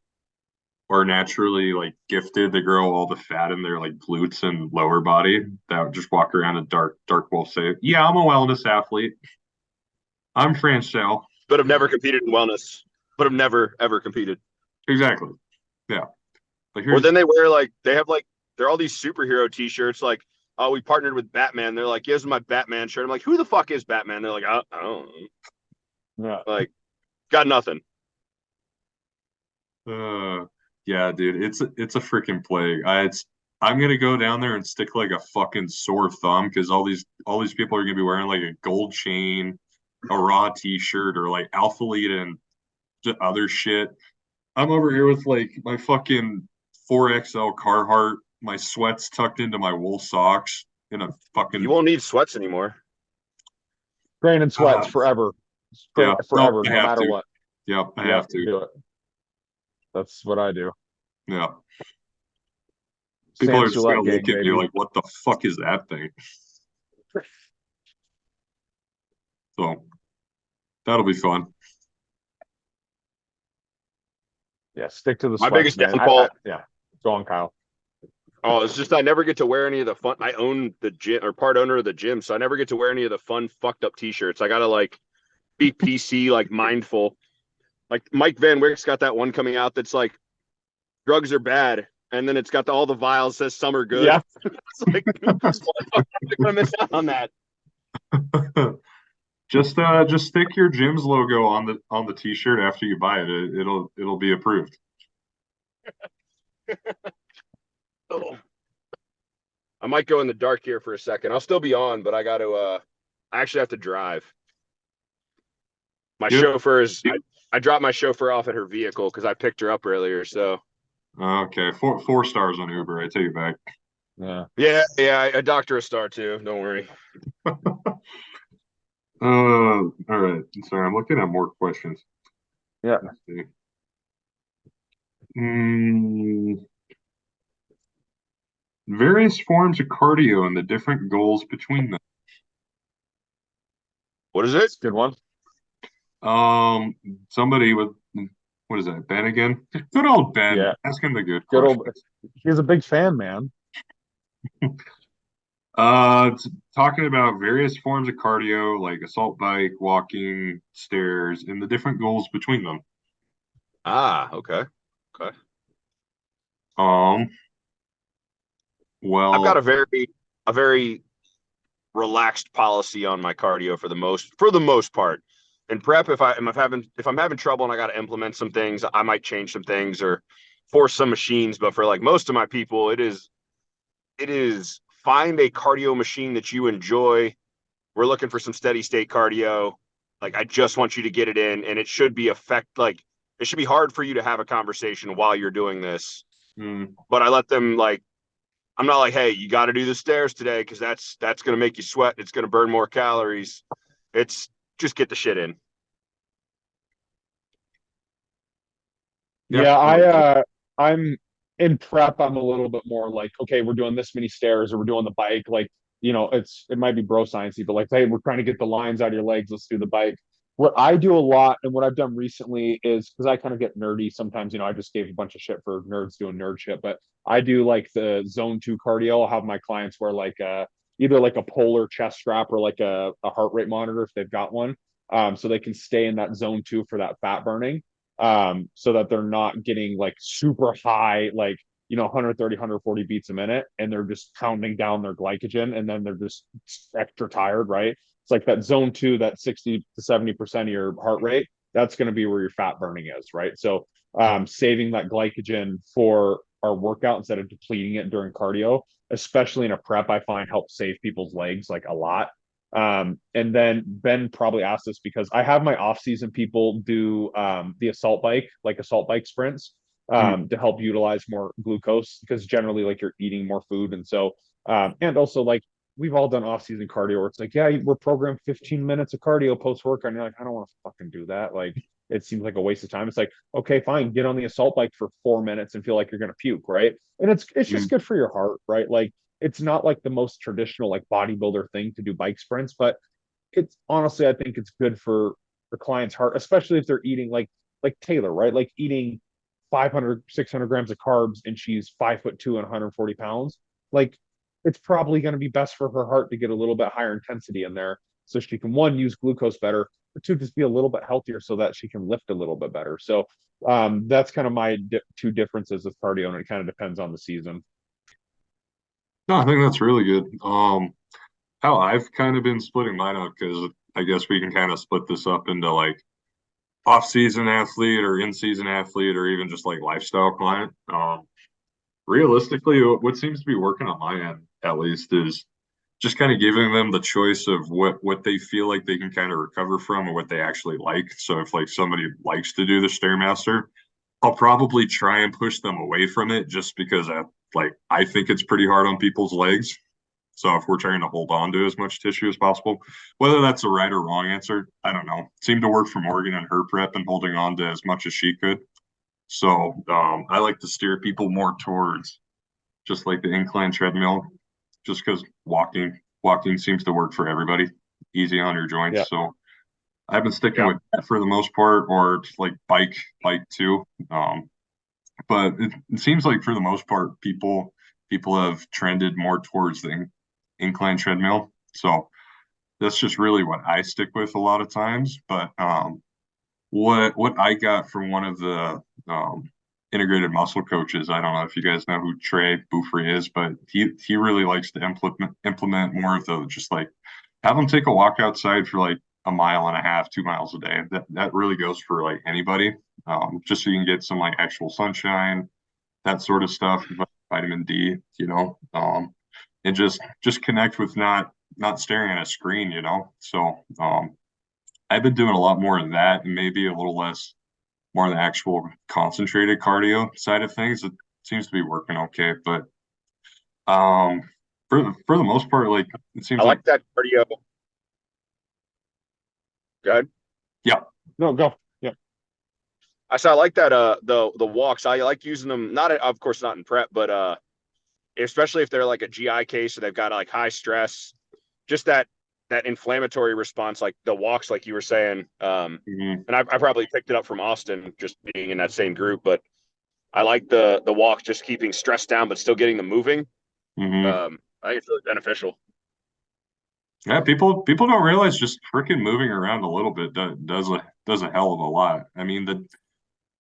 are naturally like gifted to grow all the fat in their like glutes and lower body that would just walk around and Dark Wolf say, "Yeah, I'm a wellness athlete. I'm Franchelle." But have never competed in wellness. But have never ever competed. Exactly. Yeah. Like Or then they wear like they're all these superhero t-shirts like, oh, we partnered with Batman. They're like, here's my Batman shirt. I'm like, who the fuck is Batman? They're like, I don't know. Yeah. Like, got nothing. Yeah, dude, it's a freaking plague. I'm gonna go down there and stick like a fucking sore thumb because all these people are gonna be wearing like a gold chain, a raw t-shirt, or like Alpha Lead and other shit. I'm over here with like my fucking 4XL Carhartt, my sweats tucked into my wool socks in a You fucking won't need sweats anymore. Grain and sweats uh, forever, yeah, no, forever, I no have matter to. what. Yep, I Yep, have to. do it. That's what I do. Yeah. People Sam are just gonna Sulek look gang, at me baby. like, what the fuck is that thing? So that'll be fun. Yeah, stick to the My sweats, biggest man. downfall. Yeah. Go on, Kyle. Oh, it's just I never get to wear any of the fun. I own the gym or part owner of the gym, so I never get to wear any of the fun fucked up t-shirts. I gotta like be PC, like mindful. Like Mike Van Wick's got that one coming out that's like drugs are bad, and then it's got all the vials says some are good. Yeah. It's like I'm gonna miss out on that. Just stick your gym's logo on the t-shirt after you buy it. It'll be approved. Oh. I might go in the dark here for a second. I'll still be on, but I got to. I actually have to drive. My Yep. chauffeur is. I dropped my chauffeur off at her vehicle because I picked her up earlier. So Okay. Four stars on Uber. I take it back. Yeah. yeah. I docked her a star too. Don't worry. All right. Sorry, I'm looking at more questions. Yeah. Let's see. Mm, various forms of cardio and the different goals between them. What is it? Good one. Um, somebody with what is that? Ben again? Good old Ben. Yeah. Asking the good Good old. questions. He's a big fan, man. It's talking about various forms of cardio like assault bike, walking, stairs, and the different goals between them. Ah, okay. Okay. Um, I've got well, a very relaxed policy on my cardio for the most part. In prep, if I'm having trouble and I got to implement some things, I might change some things or force some machines. But for like most of my people, it is find a cardio machine that you enjoy. We're looking for some steady state cardio. Like I just want you to get it in, and it should be it should be hard for you to have a conversation while you're doing this. mm, But I let them like I'm not like, hey, you got to do the stairs today because that's going to make you sweat. It's going to burn more calories. It's just get the shit in. yeah, Yeah, no, I'm in prep. I'm a little bit more like, okay, we're doing this many stairs or we're doing the bike. Like, it might be bro sciencey, but like, hey, we're trying to get the lines out of your legs. Let's do the bike. What I do a lot and what I've done recently is because I kind of get nerdy sometimes, I just gave a bunch of shit for nerds doing nerd shit, but I do like the zone 2 cardio. I'll have my clients wear like either like a polar chest strap or like a heart rate monitor if they've got one. So they can stay in that zone 2 for that fat burning so that they're not getting like super high, like 130 140 beats a minute, and they're just pounding down their glycogen, and then they're just extra tired, right? It's like that zone 2, that 60 to 70% of your heart rate, that's going to be where your fat burning is, right? So saving that glycogen for our workout instead of depleting it during cardio, especially in a prep, I find helps save people's legs like a lot. And then Ben probably asked this because I have my off-season people do the assault bike sprints mm, to help utilize more glucose because generally like you're eating more food. And so, and also like we've all done off-season cardio where it's like, yeah, we're programmed 15 minutes of cardio post-workout. And you're like, I don't want to fucking do that. Like, it seems like a waste of time. It's like, okay, fine, get on the assault bike for 4 minutes and feel like you're going to puke, right? And it's just mm. good for your heart, right? Like, it's not like the most traditional like bodybuilder thing to do bike sprints, but it's honestly I think it's good for the client's heart, especially if they're eating like Taylor, right? Like eating 500, 600 grams of carbs and she's 5'2" and 140 pounds. Like it's probably going to be best for her heart to get a little bit higher intensity in there so she can one use glucose better, or two just be a little bit healthier so that she can lift a little bit better. So that's kind of my two differences with cardio, and it kind of depends on the season. No, I think that's really good. How I've kind of been splitting mine up because I guess we can kind of split this up into like off-season athlete or in-season athlete or even just like lifestyle client. Realistically, what seems to be working on my end, at least, is just kind of giving them the choice of what they feel like they can kind of recover from or what they actually like. So if like somebody likes to do the Stairmaster, I'll probably try and push them away from it just because I think it's pretty hard on people's legs. So if we're trying to hold on to as much tissue as possible, whether that's a right or wrong answer, I don't know. It seemed to work for Morgan and her prep and holding on to as much as she could. So I like to steer people more towards just like the incline treadmill, just because walking seems to work for everybody, easy on your joints. Yeah. So I've been sticking Yeah. with that for the most part, or just like bike too. But it seems like for the most part, people have trended more towards the incline treadmill. So that's just really what I stick with a lot of times. But what I got from one of the integrated muscle coaches, I don't know if you guys know who Trey Bufrey is, but he really likes to implement more of the just like have them take a walk outside for like a mile and a half, 2 miles a day. That really goes for like anybody, just so you can get some like actual sunshine, that sort of stuff, vitamin D, and just connect with not staring at a screen, So I've been doing a lot more of that and maybe a little less more of the actual concentrated cardio side of things. It seems to be working okay, but um for the most part, like it I seems like like that cardio. Good. yeah. No, go. Yeah. I said I like that the walks. I like using them, not of course not in prep, but especially if they're like a GI case, so they've got like high stress, just that inflammatory response, like the walks, like you were saying. Mhm, And I probably picked it up from Austin, just being in that same group. But I like the walks, just keeping stress down, but still getting them moving. mhm. I think it's really beneficial. Yeah, people don't realize just freaking moving around a little bit does a hell of a lot. I mean,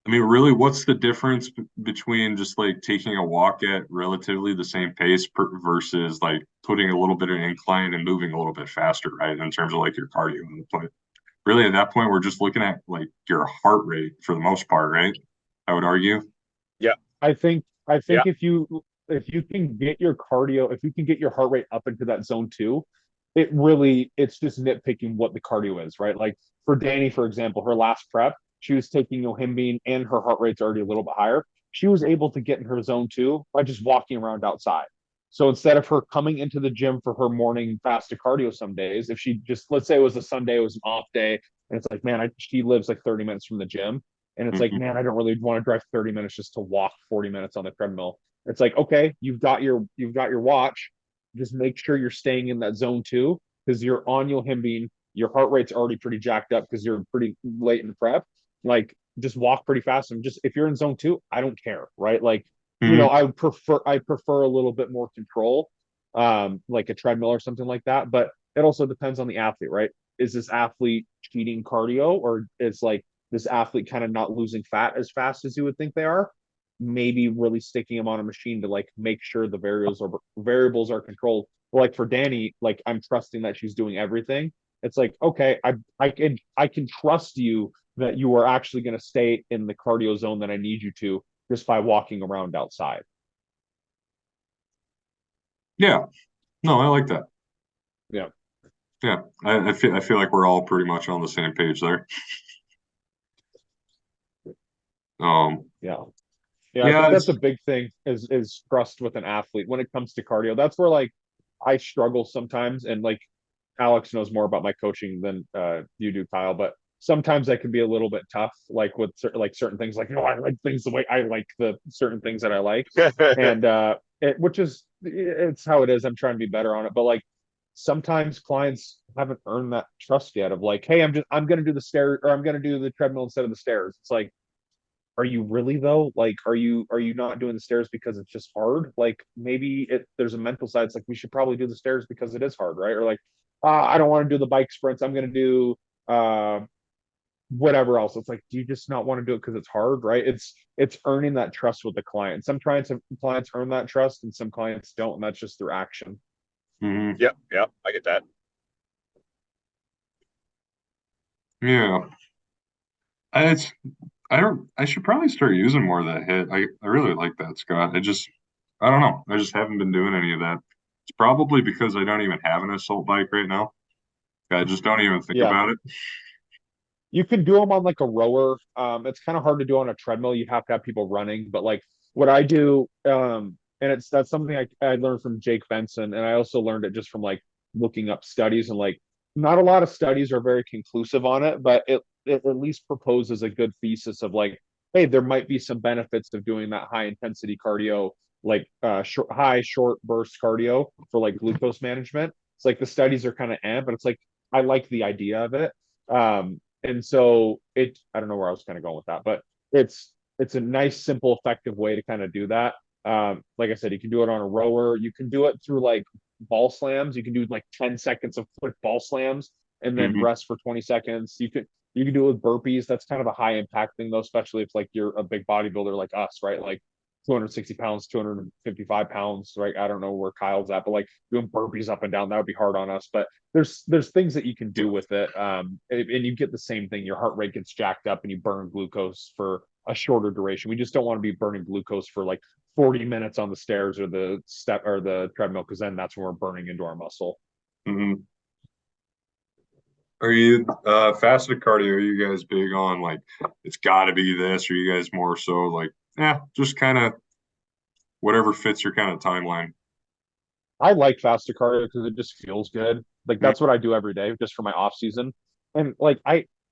really, what's the difference between just like taking a walk at relatively the same pace versus like putting a little bit of incline and moving a little bit faster, right? In terms of like your cardio. But really, at that point, we're just looking at like your heart rate for the most part, right? I would argue. Yeah, I think yeah, if you can get your cardio, if you can get your heart rate up into that zone two, it's just nitpicking what the cardio is, right? Like for Danny, for example, her last prep, she was taking yohimbine and her heart rate's already a little bit higher. She was able to get in her zone two by just walking around outside. So instead of her coming into the gym for her morning fasted cardio some days, if she just, let's say it was a Sunday, it was an off day, and it's like, man, she lives like 30 minutes from the gym. And it's like, Mhm. man, I don't really want to drive 30 minutes just to walk 40 minutes on the treadmill. It's like, okay, you've got your watch. Just make sure you're staying in that zone two because you're on yohimbine. Your heart rate's already pretty jacked up because you're pretty late in prep. Like, just walk pretty fast and just if you're in zone two, I don't care, right? Like, Mhm. I prefer a little bit more control, like a treadmill or something like that. But it also depends on the athlete, right? Is this athlete cheating cardio or is like this athlete kind of not losing fat as fast as you would think they are? Maybe really sticking them on a machine to like make sure the variables are controlled. Like for Danny, like I'm trusting that she's doing everything. It's like, okay, I can trust you that you are actually going to stay in the cardio zone that I need you to just by walking around outside. Yeah. No, I like that. Yeah. Yeah. I feel like we're all pretty much on the same page there. Um, Yeah. Yeah, I think yeah, that's a it's big thing is trust with an athlete when it comes to cardio. That's where like I struggle sometimes, and like Alex knows more about my coaching than you do, Kyle. But sometimes I can be a little bit tough, like with certain things. Like, no, I like things the way I like the certain things that I like, and which is it's how it is. I'm trying to be better on it, but like sometimes clients haven't earned that trust yet. Of like, hey, I'm gonna do the stairs or I'm gonna do the treadmill instead of the stairs. It's like, are you really though? Like, are you not doing the stairs because it's just hard? Like maybe there's a mental side. It's like we should probably do the stairs because it is hard, right? Or like, I don't want to do the bike sprints. I'm gonna do whatever else. It's like, do you just not want to do it because it's hard, right? It's earning that trust with the client. Some clients earn that trust, and some clients don't, and that's just through action. mhm. yep, yep. I get that. Yeah. it's I should probably start using more of that hit. I really like that, Scott. I don't know. I just haven't been doing any of that. It's probably because I don't even have an assault bike right now. I just don't even think Yeah. about it. You can do them on like a rower. It's kind of hard to do on a treadmill. You have to have people running. But like what I do, and that's something I learned from Jake Benson, and I also learned it just from like looking up studies and like not a lot of studies are very conclusive on it, but it at least proposes a good thesis of like, hey, there might be some benefits of doing that high intensity cardio, like high short burst cardio for like glucose management. It's like the studies are kind of but it's like I like the idea of it. And so I don't know where I was kind of going with that, but it's a nice, simple, effective way to kind of do that. Like I said, you can do it on a rower. You can do it through like ball slams. You can do like 10 seconds of quick ball slams and then Hmm. rest for 20 seconds. You can do it with burpees. That's kind of a high impact thing though, especially if like you're a big bodybuilder like us, right? Like 260 pounds, 255 pounds, right? I don't know where Kyle's at, but like doing burpees up and down, that would be hard on us. But there's things that you can do with it, and you get the same thing. Your heart rate gets jacked up, and you burn glucose for a shorter duration. We just don't want to be burning glucose for like 40 minutes on the stairs or the step or the treadmill, because then that's when we're burning into our muscle. Hmm. Are you fasted cardio? Are you guys big on like it's got to be this? Or are you guys more so like yeah, just kind of whatever fits your kind of timeline? I like faster cardio because it just feels good. Like that's what I do every day just for my off season. And like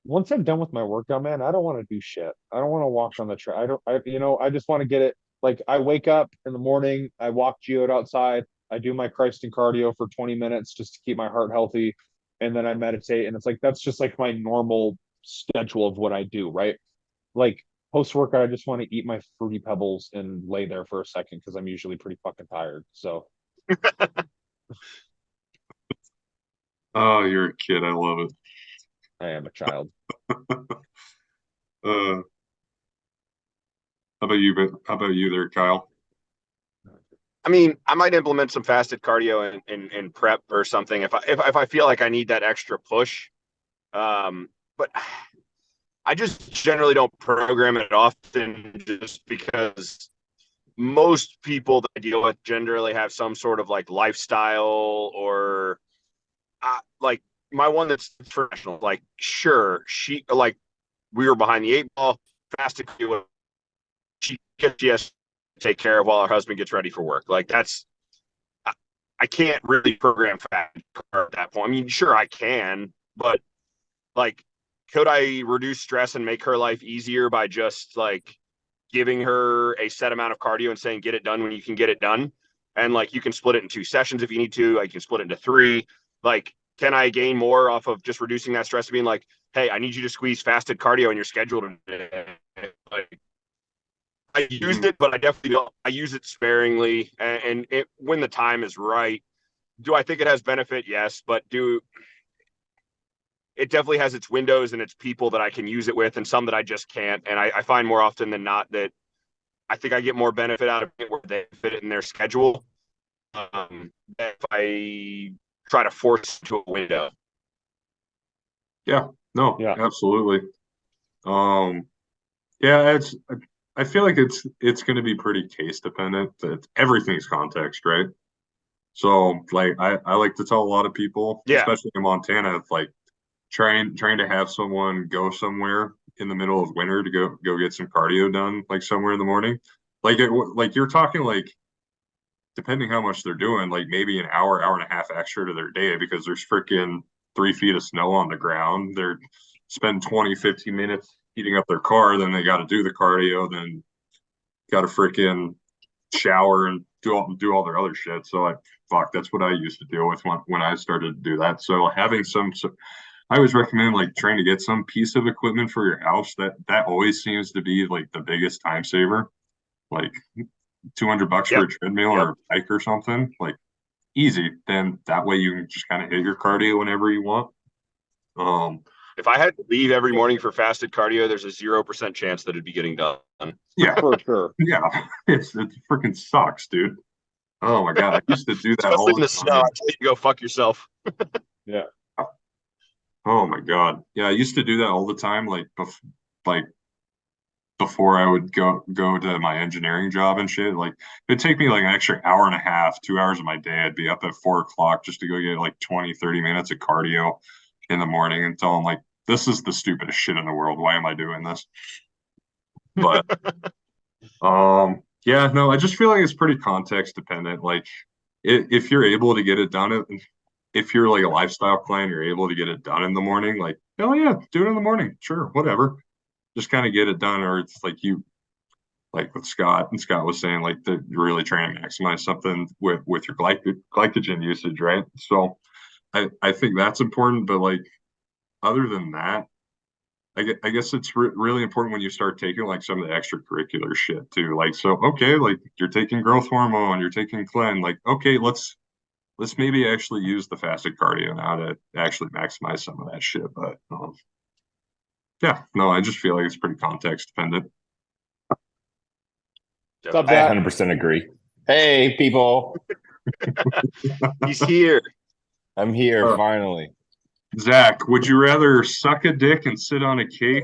once I'm done with my workout, man, I don't want to do shit. I don't want to walk on the track. I just want to get it. Like I wake up in the morning, I walk geode outside, I do my Christ and cardio for 20 minutes just to keep my heart healthy, and then I meditate. And it's like that's just like my normal schedule of what I do, right? Like post workout, I just want to eat my fruity pebbles and lay there for a second because I'm usually pretty fucking tired. So Oh, you're a kid. I love it. I am a child. How about you? But how about you there, Kyle? I mean, I might implement some fasted cardio in prep or something if I feel like I need that extra push. But I just generally don't program it often just because most people that I deal with generally have some sort of like lifestyle or like my one that's professional. Like, sure, she like we were behind the eight ball, fasted cardio. She gets to take care of while her husband gets ready for work. Like that's I can't really program fat at that point. I mean, sure I can, but like, could I reduce stress and make her life easier by just like giving her a set amount of cardio and saying get it done when you can get it done? And like you can split it in 2 sessions if you need to. Like you can split it into three. Like, can I gain more off of just reducing that stress of being like, hey, I need you to squeeze fasted cardio in your schedule today? Like, I use Hmm. it, but I definitely don't. I use it sparingly, and when the time is right. Do I think it has benefit? Yes, but do it definitely has its windows and its people that I can use it with, and some that I just can't. And I find more often than not that I think I get more benefit out of it where they fit it in their schedule. If I try to force it to a window. Yeah, no, Yeah. absolutely. Um, yeah, I feel like it's going to be pretty case dependent. That everything's context, right? So like I like to tell a lot of people, Yeah, especially in Montana, it's like trying to have someone go somewhere in the middle of winter to go get some cardio done, like somewhere in the morning. Like you're talking like depending how much they're doing, like maybe an hour and a half extra to their day because there's freaking 3 feet of snow on the ground. They're spend 20, 15 minutes heating up their car, then they got to do the cardio, then got to freaking shower and do all their other shit. So fuck, that's what I used to deal with when I started to do that. So having I always recommend like trying to get some piece of equipment for your house. That always seems to be like the biggest time saver. Like $200 for yep, a treadmill yep. or a bike or something. Like easy. Then that way you can just kind of hit your cardio whenever you want. Um, If I had to leave every morning for fasted cardio, there's a 0% chance that it'd be getting done. yeah, For sure. yeah. It freaking sucks, dude. Oh my God. I used to do that Especially all in the the snow, I time. tell you to go fuck yourself. Yeah. Oh my God. Yeah, I used to do that all the time. Like like before I would go to my engineering job and shit. Like it'd take me like an extra hour and a half, 2 hours of my day. I'd be up at 4 o'clock just to go get like 20, 30 minutes of cardio in the morning until I'm like, this is the stupidest shit in the world. Why am I doing this? But yeah, no, I just feel like it's pretty context dependent. Like if you're able to get it done, if you're like a lifestyle client, you're able to get it done in the morning, like, hell yeah, do it in the morning. Sure, whatever. Just kind of get it done. Or it's like you, like with Scott, and Scott was saying, like, that you're really trying to maximize something with your glycogen usage, right? So I think that's important. But like, other than that, I guess it's really important when you start taking like some of the extracurricular shit too. Like, so, okay, like you're taking growth hormone, you're taking Clen, like, okay, let's maybe actually use the fasted cardio now to actually maximize some of that shit. But yeah, no, I just feel like it's pretty context dependent. What's up, I Zach? 100% agree. Hey, people. He's here. I'm here Uh, finally. Zach, would you rather suck a dick and sit on a cake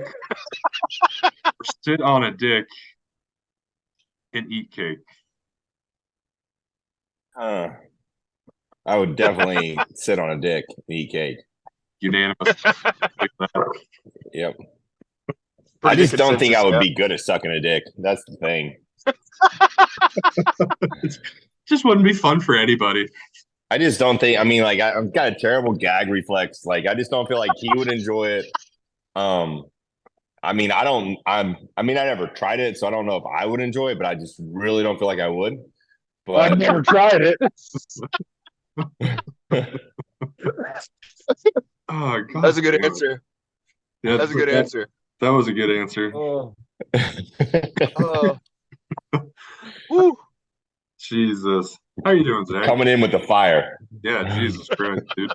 or sit on a dick and eat cake? Huh. I would definitely sit on a dick and eat cake. Unanimous. Yep. I Pretty just don't think I would consensus, be good at sucking a dick. That's the thing. Just wouldn't be fun for anybody. I just don't think. I mean, like I've got a terrible gag reflex. Like I just don't feel like he would enjoy it. I mean, I don't. I mean, I never tried it, so I don't know if I would enjoy it. But I just really don't feel like I would. I've But never tried it. Oh God, That's a good damn it. answer. Yeah, That's a good answer. That was a good answer. Oh, Oh. Woo. Jesus. How you doing, Zach? coming in with the fire. Yeah, Jesus Christ, dude.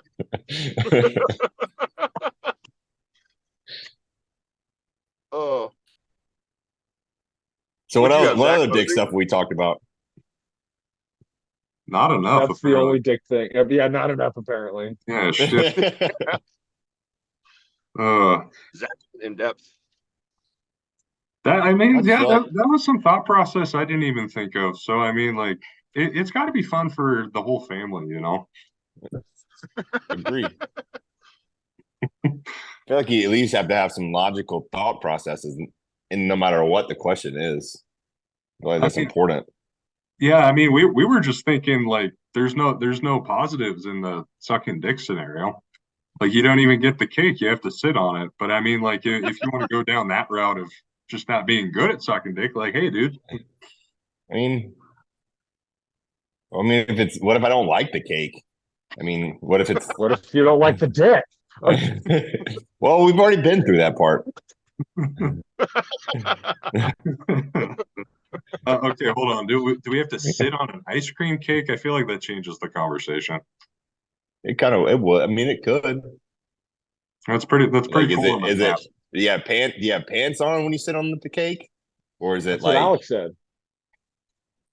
Oh. So what What'd you else? have, What Zach? other dick stuff we talked about? Not enough. that's the apparently. only dick thing. Yeah, not enough apparently. Yeah, shit. Uh, Zach in depth. that I mean, I just yeah, feel that, like- that was some thought process I didn't even think of. So I mean, like, it's got to be fun for the whole family, you know? Agreed. I feel like you at least have to have some logical thought processes, and no matter what the question is, I feel like that's Okay. important. Yeah, I mean, we were just thinking like, there's no positives in the sucking dick scenario. Like, you don't even get the cake; you have to sit on it. But I mean, like, if you want to go down that route of just not being good at sucking dick, like, hey, dude, I mean, if it's what if I don't like the cake? I mean, what if it's What if you don't like the dick? well, we've already been through that part. okay, hold on. Do we have to sit on an ice cream cake? I feel like that changes the conversation. It would. I mean, it could. That's pretty Like, cool. is it? Do you have pants on when you sit on the cake, or is it That's what like? Alex said.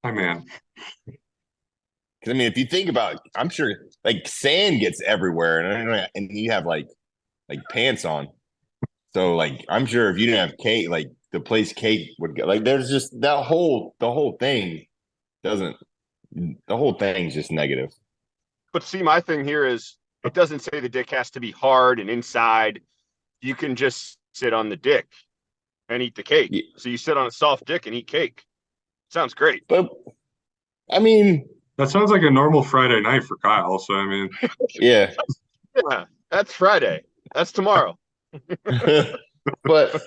Hi, man. Because I mean, if you think about it, I'm sure like sand gets everywhere, and you have like pants on. So like, I'm sure if you didn't have cake, like the place cake would go. Like, there's just the whole thing doesn't. The whole thing's just negative. But see, my thing here is it doesn't say the dick has to be hard and inside. You can just sit on the dick and eat the cake. Yeah. So you sit on a soft dick and eat cake. Sounds great. But I mean, That sounds like a normal Friday night for Kyle. So I mean, yeah. Yeah, that's Friday. That's tomorrow. But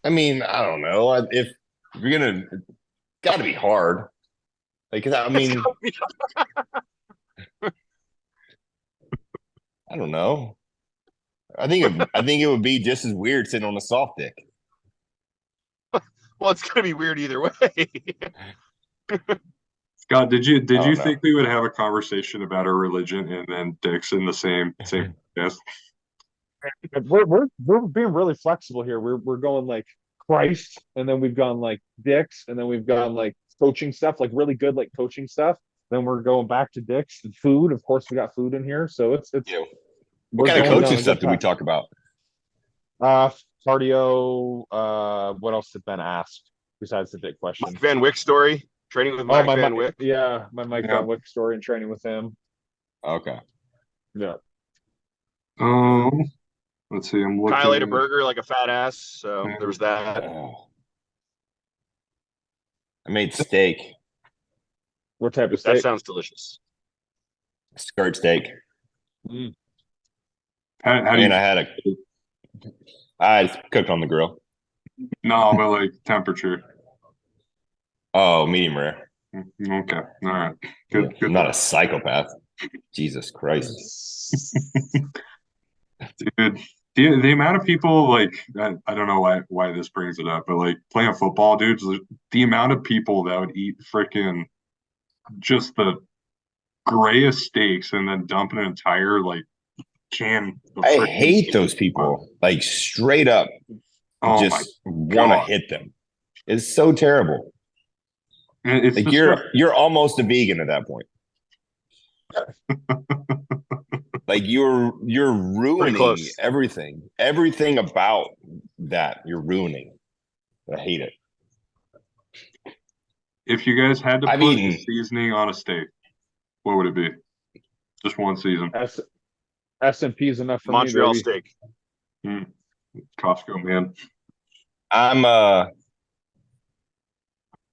I mean, I don't know if you're gonna, got to be hard. Like, 'cause I mean, I don't know. I think it would be just as weird sitting on a soft dick. Well, it's gonna be weird either way. Scott, did you don't know. think we would have a conversation about our religion and then dicks in the same yes? We're being really flexible here. We're going like Christ, and then we've gone like dicks, and then we've gone like coaching stuff, like really good like coaching stuff. Then we're going back to dicks and food. Of course, we got food in here, so it's Yeah. we're What kind of going coaching down a stuff good did we path. talk about? cardio. What else did Ben ask besides the big question? Mike Van Wyck story, training with Mike Van Wyck. Yeah, my Mike Yeah. Van Wyck story and training with him. Okay. Yeah. Let's see. I'm looking. Kyle ate a burger like a fat ass, so there was that. Oh. I made steak, What type of That steak? sounds delicious. skirt steak, Mm. How do and you? I cooked on the grill. No, but like temperature. Oh, medium rare. Okay. All right. Yeah, Good. I'm not a psychopath. Jesus Christ. Dude, the amount of people like I don't know why this brings it up, but like playing football, dude, the amount of people that would eat freaking just the grayest steaks and then dump an entire like can of I freaking hate steak. those people. Like straight up, Oh my just want to God. hit them. It's so terrible. It's Like disgusting. you're almost a vegan at that point. Like you're ruining close. everything about that. You're ruining. I hate it. If you guys had to I've put eaten- seasoning on a steak, what would it be? Just one season. S&P is enough for Montreal me, baby. steak. Costco, man. I'm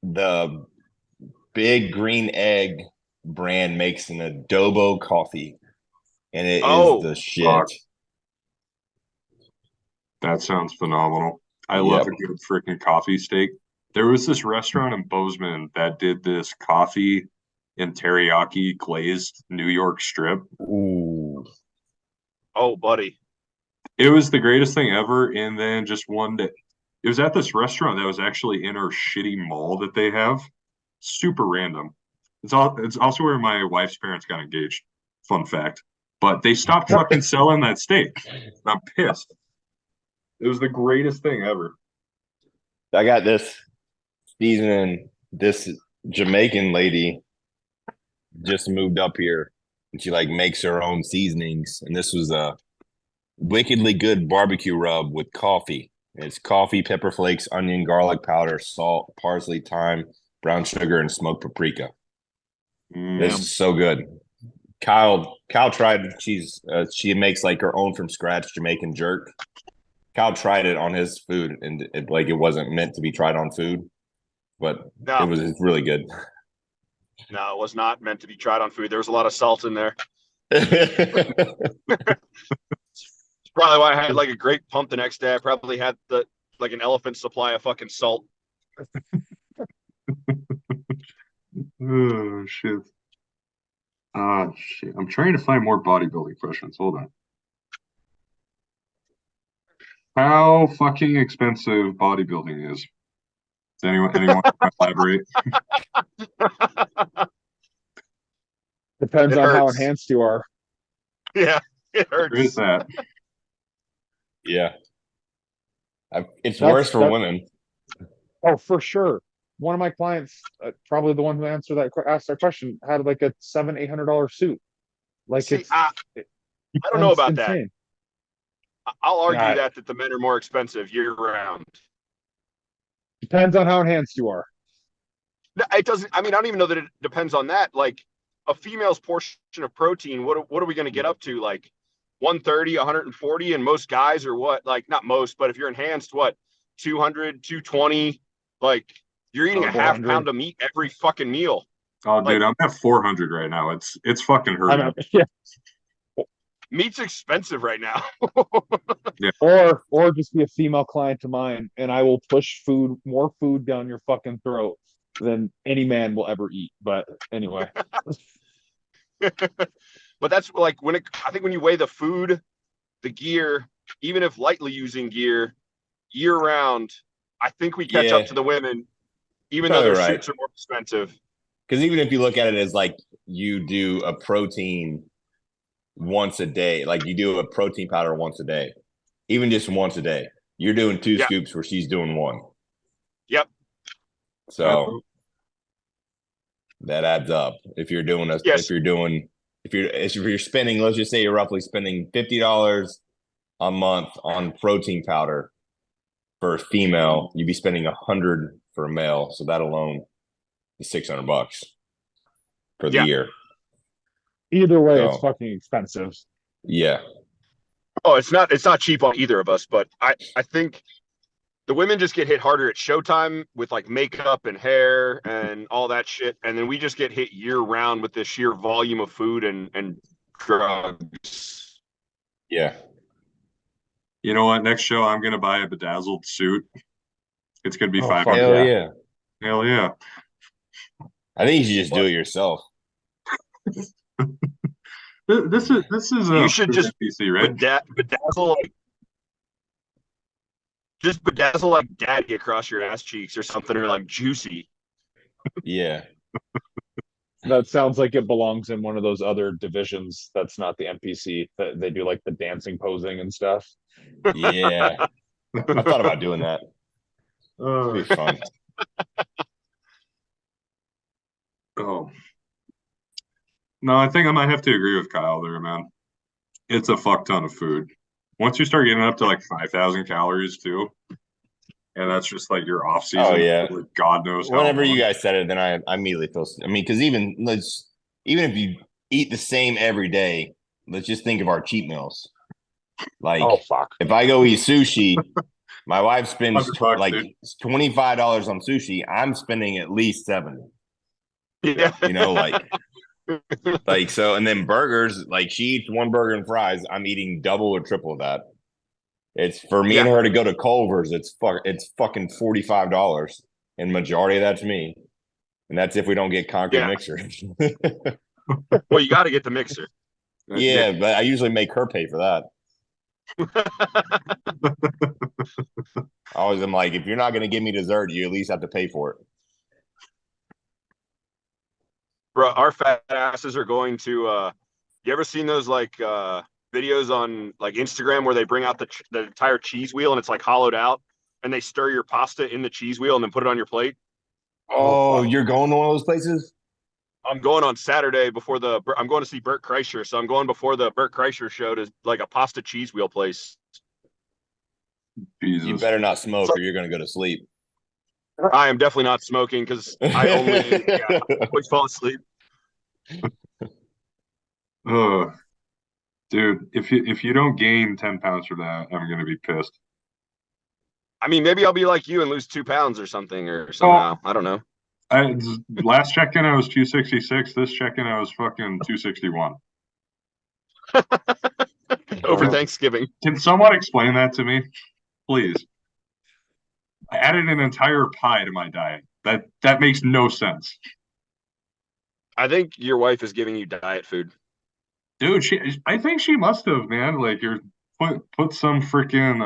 the Big Green Egg brand makes an adobo coffee, and it is the shit. fuck. That sounds phenomenal. I love a good freaking coffee steak. There was this restaurant in Bozeman that did this coffee and teriyaki glazed New York strip. Ooh. Oh, buddy. It was the greatest thing ever. And then just one day, it was at this restaurant that was actually in our shitty mall that they have. Super random. It's also where my wife's parents got engaged. Fun fact. But they stopped fucking selling that steak. I'm pissed. It was the greatest thing ever. I got this seasoning. This Jamaican lady just moved up here, and she like makes her own seasonings. And this was a wickedly good barbecue rub with coffee. It's coffee, pepper flakes, onion, garlic powder, salt, parsley, thyme, brown sugar, and smoked paprika. This is so good. Kyle tried. She makes like her own from scratch Jamaican jerk. Kyle tried it on his food, and it wasn't meant to be tried on food, but No. it was really good. No, it was not meant to be tried on food. There was a lot of salt in there. Yeah, It's probably why I had like a great pump the next day. I probably had like an elephant supply of fucking salt. Oh shit. Shit. I'm trying to find more bodybuilding questions. Hold on. How fucking expensive bodybuilding is? Does anyone elaborate? Depends It on how hurts. enhanced you are. Yeah, it There is hurts. that. it's worse for women. Oh, for sure. One of my clients, probably the one who asked that question, had like a $700-800 suit. Like See, it's I don't know about that. insane. I'll argue Yeah. that the men are more expensive year round. Depends on how enhanced you are. No, it doesn't. I mean, I don't even know that it depends on that. Like a female's portion of protein, what are we going to get up to? Like 130, 140, and most guys are what? Like not most, but if you're enhanced, what? 200, 220. Like you're eating a half 400. pound of meat every fucking meal. Oh, dude, I'm at 400 right now. It's fucking hurting. Yeah. Meat's expensive right now. Or just be a female client of mine, and I will push more food down your fucking throat than any man will ever eat. But anyway. But that's like I think when you weigh the food, the gear, even if lightly using gear year round, I think we catch up to the women, even though their suits are more expensive. Because even if you look at it as like you do a protein once a day, like you do a protein powder once a day, even just once a day, you're doing 2 scoops where she's doing 1. Yep. So that adds up. If you're doing if you're spending, let's just say you're roughly spending $50 a month on protein powder, for a female, you'd be spending 100 for a male. So that alone is $600 for the Yeah. year. Either way, it's So, fucking expensive. yeah. Oh, it's not cheap on either of us, but I think the women just get hit harder at showtime with like makeup and hair and all that shit, and then we just get hit year round with the sheer volume of food and drugs. Yeah. You know what? Next show, I'm gonna buy a bedazzled suit. It's gonna be Oh, five fuck hundred. Hell yeah. yeah. Hell yeah! I think you should just do it yourself. This is You a should just PC, right? bedazzle like daddy across your ass cheeks or something, or like juicy. Yeah. That sounds like it belongs in one of those other divisions that's not the NPC, that they do like the dancing posing and stuff. Yeah. I thought about doing that. It'd be fun. Oh no, I think I might have to agree with Kyle there, man. It's a fuck ton of food. Once you start getting up to like 5,000 calories too, and that's just like your off season. Oh, yeah. For God knows how Whenever long. you guys said it, then I immediately feel. I mean, because even if you eat the same every day, let's just think of our cheat meals. Like, Oh, fuck. if I go eat sushi, my wife spends $100, like dude. $25 on sushi. I'm spending at least 70. Yeah. You know, like so. And then burgers, like she eats one burger and fries. I'm eating double or triple that. It's for me and her to go to Culver's. It's fucking $45, and majority of that's me. And that's if we don't get concrete mixer. Well, you got to get the mixer. Yeah, but I usually make her pay for that. I always am like, if you're not going to give me dessert, you at least have to pay for it. Bro, our fat asses are going to. You ever seen those like videos on like Instagram where they bring out the entire cheese wheel and it's like hollowed out, and they stir your pasta in the cheese wheel and then put it on your plate? Oh, you're going to one of those places? I'm going on Saturday I'm going to see Bert Kreischer, so I'm going before the Bert Kreischer show to like a pasta cheese wheel place. Jesus. You better not smoke or you're going to go to sleep. I am definitely not smoking because I always fall asleep. Oh, dude, if you don't gain 10 pounds from that, I'm gonna be pissed. I mean, maybe I'll be like you and lose 2 pounds or something, or somehow. I don't know. Last check-in I was 266. This check-in I was fucking 261. Over Thanksgiving. Can someone explain that to me, please? I added an entire pie to my diet. That makes no sense. I think your wife is giving you diet food. Dude, I think she must have, man. Like you're put some freaking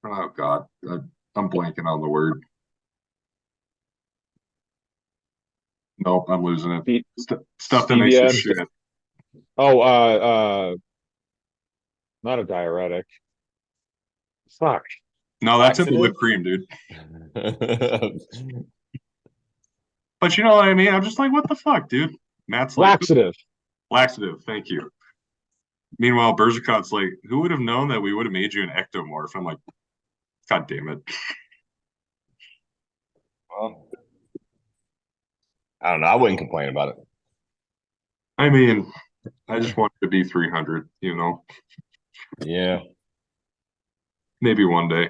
oh God, I'm blanking on the word. Nope, I'm losing it. Stuff that makes you shit. Oh, not a diuretic. Fuck. No, that's in the whipped cream, dude. But you know what I mean? I'm just like, what the fuck, dude? Matt's like, Laxative. Laxative, thank you. Meanwhile, Berzacot's like, who would have known that we would have made you an ectomorph? I'm like, God damn it. Well, I don't know. I wouldn't complain about it. I mean, I just wanted to be 300, you know? Yeah. Maybe one day.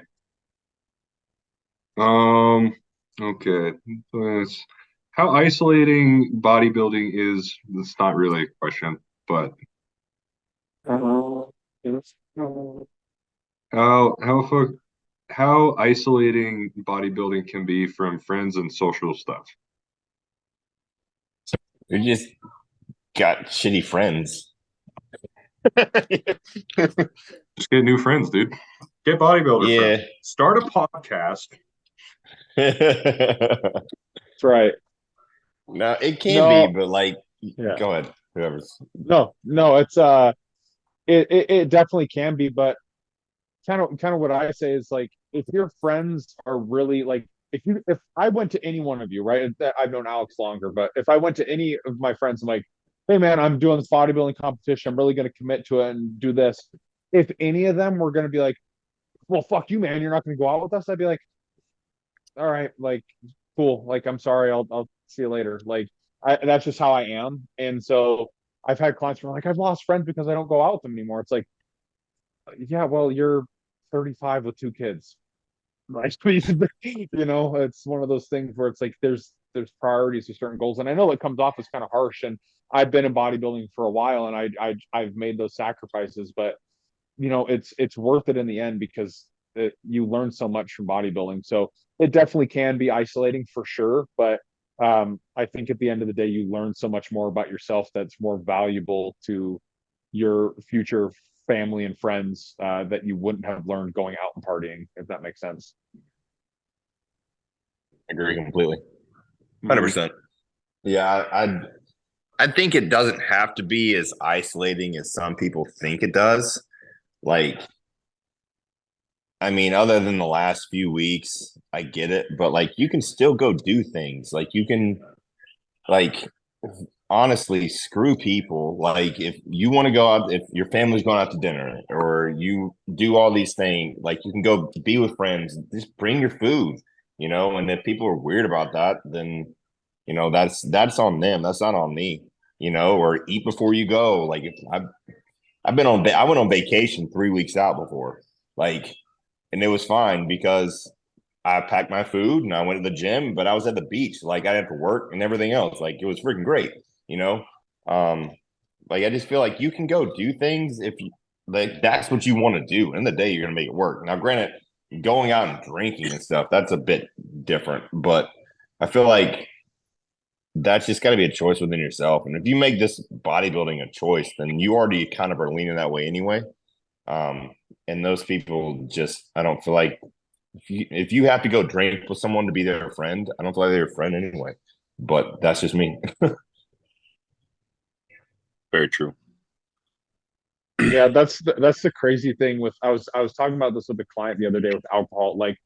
Okay. How isolating bodybuilding is, that's not really a question, but how isolating bodybuilding can be from friends and social stuff. We just got shitty friends. Just get new friends, dude. Get bodybuilder friends. Start a podcast. That's right. No, it can be, but like, go ahead. Whoever's. No, it's it definitely can be, but kind of what I say is like, if your friends are really like, if I went to any one of you, right? I've known Alex longer, but if I went to any of my friends, I'm like, hey man, I'm doing this bodybuilding competition. I'm really going to commit to it and do this. If any of them were going to be like, well, fuck you, man, you're not going to go out with us. I'd be like, all right, like, cool. Like, I'm sorry. I'll see you later. Like, that's just how I am. And so I've had clients who are like, I've lost friends because I don't go out with them anymore. It's like, yeah, well, you're 35 with 2 kids. Like, it's one of those things where it's like there's priorities to certain goals. And I know it comes off as kind of harsh. And I've been in bodybuilding for a while and I've made those sacrifices, but it's worth it in the end because you learn so much from bodybuilding. So it definitely can be isolating for sure, but I think at the end of the day, you learn so much more about yourself that's more valuable to your future family and friends that you wouldn't have learned going out and partying, if that makes sense. Agree completely. 100%. Yeah, I think it doesn't have to be as isolating as some people think it does. Like, I mean, other than the last few weeks, I get it, but like you can still go do things. Like you can like honestly screw people. Like if you want to go out, if your family's going out to dinner or you do all these things, like you can go be with friends, just bring your food, and if people are weird about that, then that's on them. That's not on me, or eat before you go. Like if I went on vacation 3 weeks out before, like, and it was fine because I packed my food and I went to the gym, but I was at the beach. Like I had to work and everything else. Like it was freaking great, you know? Um, like I just feel like you can go do things if you like that's what you want to do. In the day, you're gonna make it work. Now, granted, going out and drinking and stuff, that's a bit different, but I feel like that's just gotta be a choice within yourself. And if you make this bodybuilding a choice, then you already kind of are leaning that way anyway. And those people just I don't feel like if you have to go drink with someone to be their friend, I don't feel like they're your friend anyway. But that's just me. Very true. Yeah, that's the crazy thing with I was talking about this with a client the other day with alcohol. Like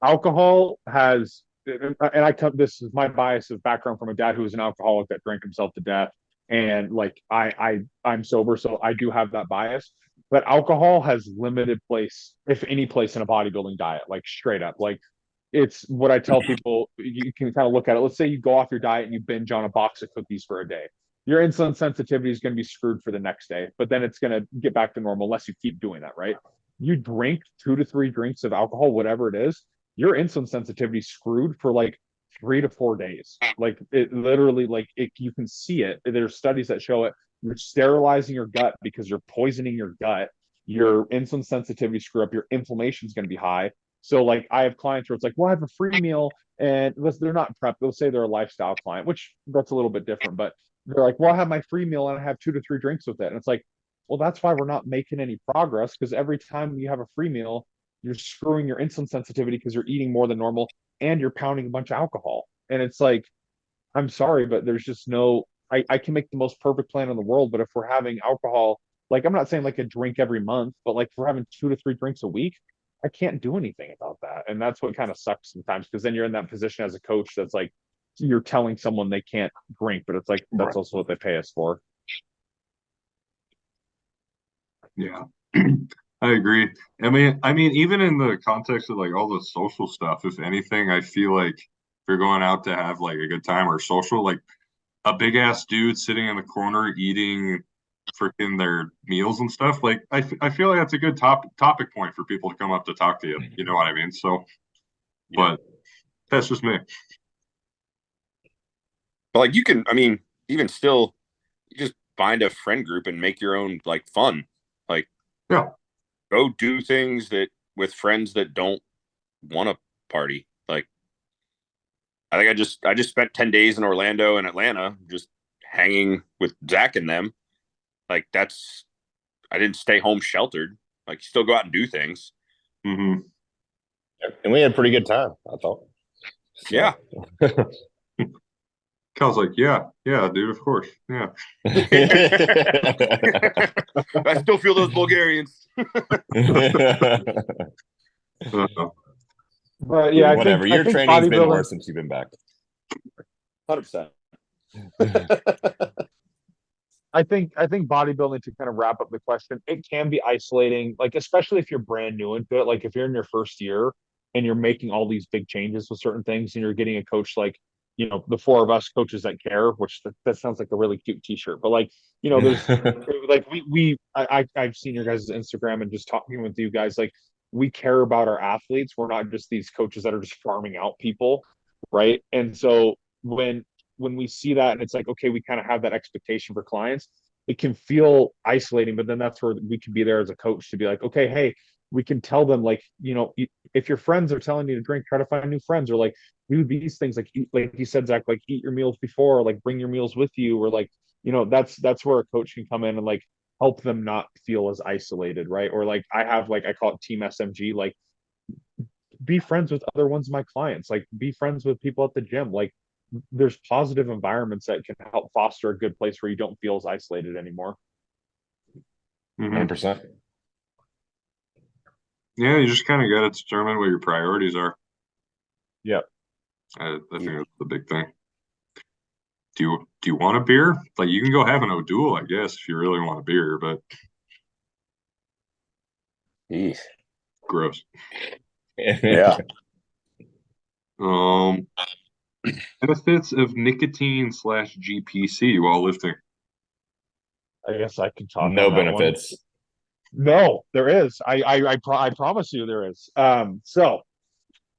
alcohol has and I come this is my bias of background from a dad who was an alcoholic that drank himself to death. And like I'm sober, so I do have that bias. But alcohol has limited place, if any place in a bodybuilding diet, like straight up. Like it's what I tell people, you can kind of look at it. Let's say you go off your diet and you binge on a box of cookies for a day. Your insulin sensitivity is going to be screwed for the next day, but then it's going to get back to normal unless you keep doing that, right? You drink 2 to 3 drinks of alcohol, whatever it is, your insulin sensitivity is screwed for like 3 to 4 days. Like it literally, like you can see it. There's studies that show it. You're sterilizing your gut because you're poisoning your gut. Your insulin sensitivity screw up. Your inflammation is going to be high. So like I have clients where it's like, well, I have a free meal and they're not prep. They'll say they're a lifestyle client, which that's a little bit different. But they're like, well, I have my free meal and I have 2 to 3 drinks with it. And it's like, well, that's why we're not making any progress because every time you have a free meal, you're screwing your insulin sensitivity because you're eating more than normal and you're pounding a bunch of alcohol. And it's like, I'm sorry, but there's just no, I can make the most perfect plan in the world. But if we're having alcohol, like I'm not saying like a drink every month, but like if we're having 2 to 3 drinks a week, I can't do anything about that. And that's what kind of sucks sometimes because then you're in that position as a coach that's like, you're telling someone they can't drink, but it's like, that's also what they pay us for. Yeah. I agree. I mean, even in the context of like all the social stuff, if anything, I feel like if you're going out to have like a good time or social, like a big ass dude sitting in the corner eating freaking their meals and stuff, like I feel like that's a good topic point for people to come up to talk to you. You know what I mean? So, but that's just me. But like you can, I mean, even still, you just find a friend group and make your own like fun. Like Yeah. go do things that with friends that don't want to party. Like I think I just spent 10 days in Orlando and Atlanta just hanging with Zach and them. Like I didn't stay home sheltered. Like still go out and do things. Mm-hmm. And we had a pretty good time, I thought. So. Yeah. Kyle's like, yeah, dude, of course. Yeah. I still feel those Bulgarians. But yeah, whatever. Your training's been worse since you've been back. 100%. I think bodybuilding, to kind of wrap up the question, it can be isolating, like especially if you're brand new into it. Like if you're in your first year and you're making all these big changes with certain things, and you're getting a coach like, the four of us coaches that care, which that sounds like a really cute t-shirt, but like, there's like I've seen your guys' Instagram and just talking with you guys, like we care about our athletes. We're not just these coaches that are just farming out people, right? And so when we see that and it's like, okay, we kind of have that expectation for clients, it can feel isolating, but then that's where we can be there as a coach to be like, okay, hey, we can tell them like, if your friends are telling you to drink, try to find new friends, or like do these things, like eat, like you said, Zach, like eat your meals before, or like bring your meals with you, or like, that's where a coach can come in and like help them not feel as isolated, right? Or like I have, like I call it team SMG, like be friends with other ones of my clients, like be friends with people at the gym, like there's positive environments that can help foster a good place where you don't feel as isolated anymore. 100%. Yeah, you just kind of got to determine what your priorities are. Yeah. I think that's the big thing. Do you want a beer? Like you can go have an O'Doul, I guess, if you really want a beer, but Jeez. gross. Yeah. Benefits of nicotine / GPC while lifting. I guess I can talk No on that one. benefits. No, there is. I promise you there is. So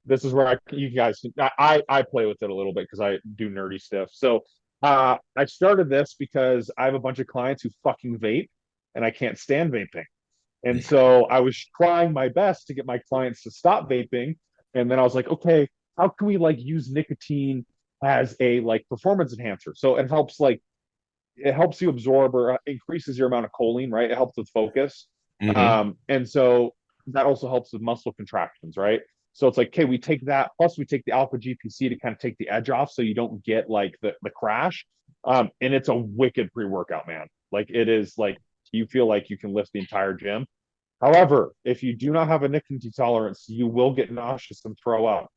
this is where you guys, I play with it a little bit because I do nerdy stuff. So I started this because I have a bunch of clients who fucking vape, and I can't stand vaping. And so I was trying my best to get my clients to stop vaping. And then I was like, okay, how can we like use nicotine as a like performance enhancer? So it helps you absorb, or increases your amount of choline, right? It helps with focus. And so that also helps with muscle contractions, right? So it's like, okay, we take that, plus we take the alpha GPC to kind of take the edge off so you don't get like the crash. And it's a wicked pre-workout, man. Like it is like, you feel like you can lift the entire gym. However, if you do not have a nicotine tolerance, you will get nauseous and throw up.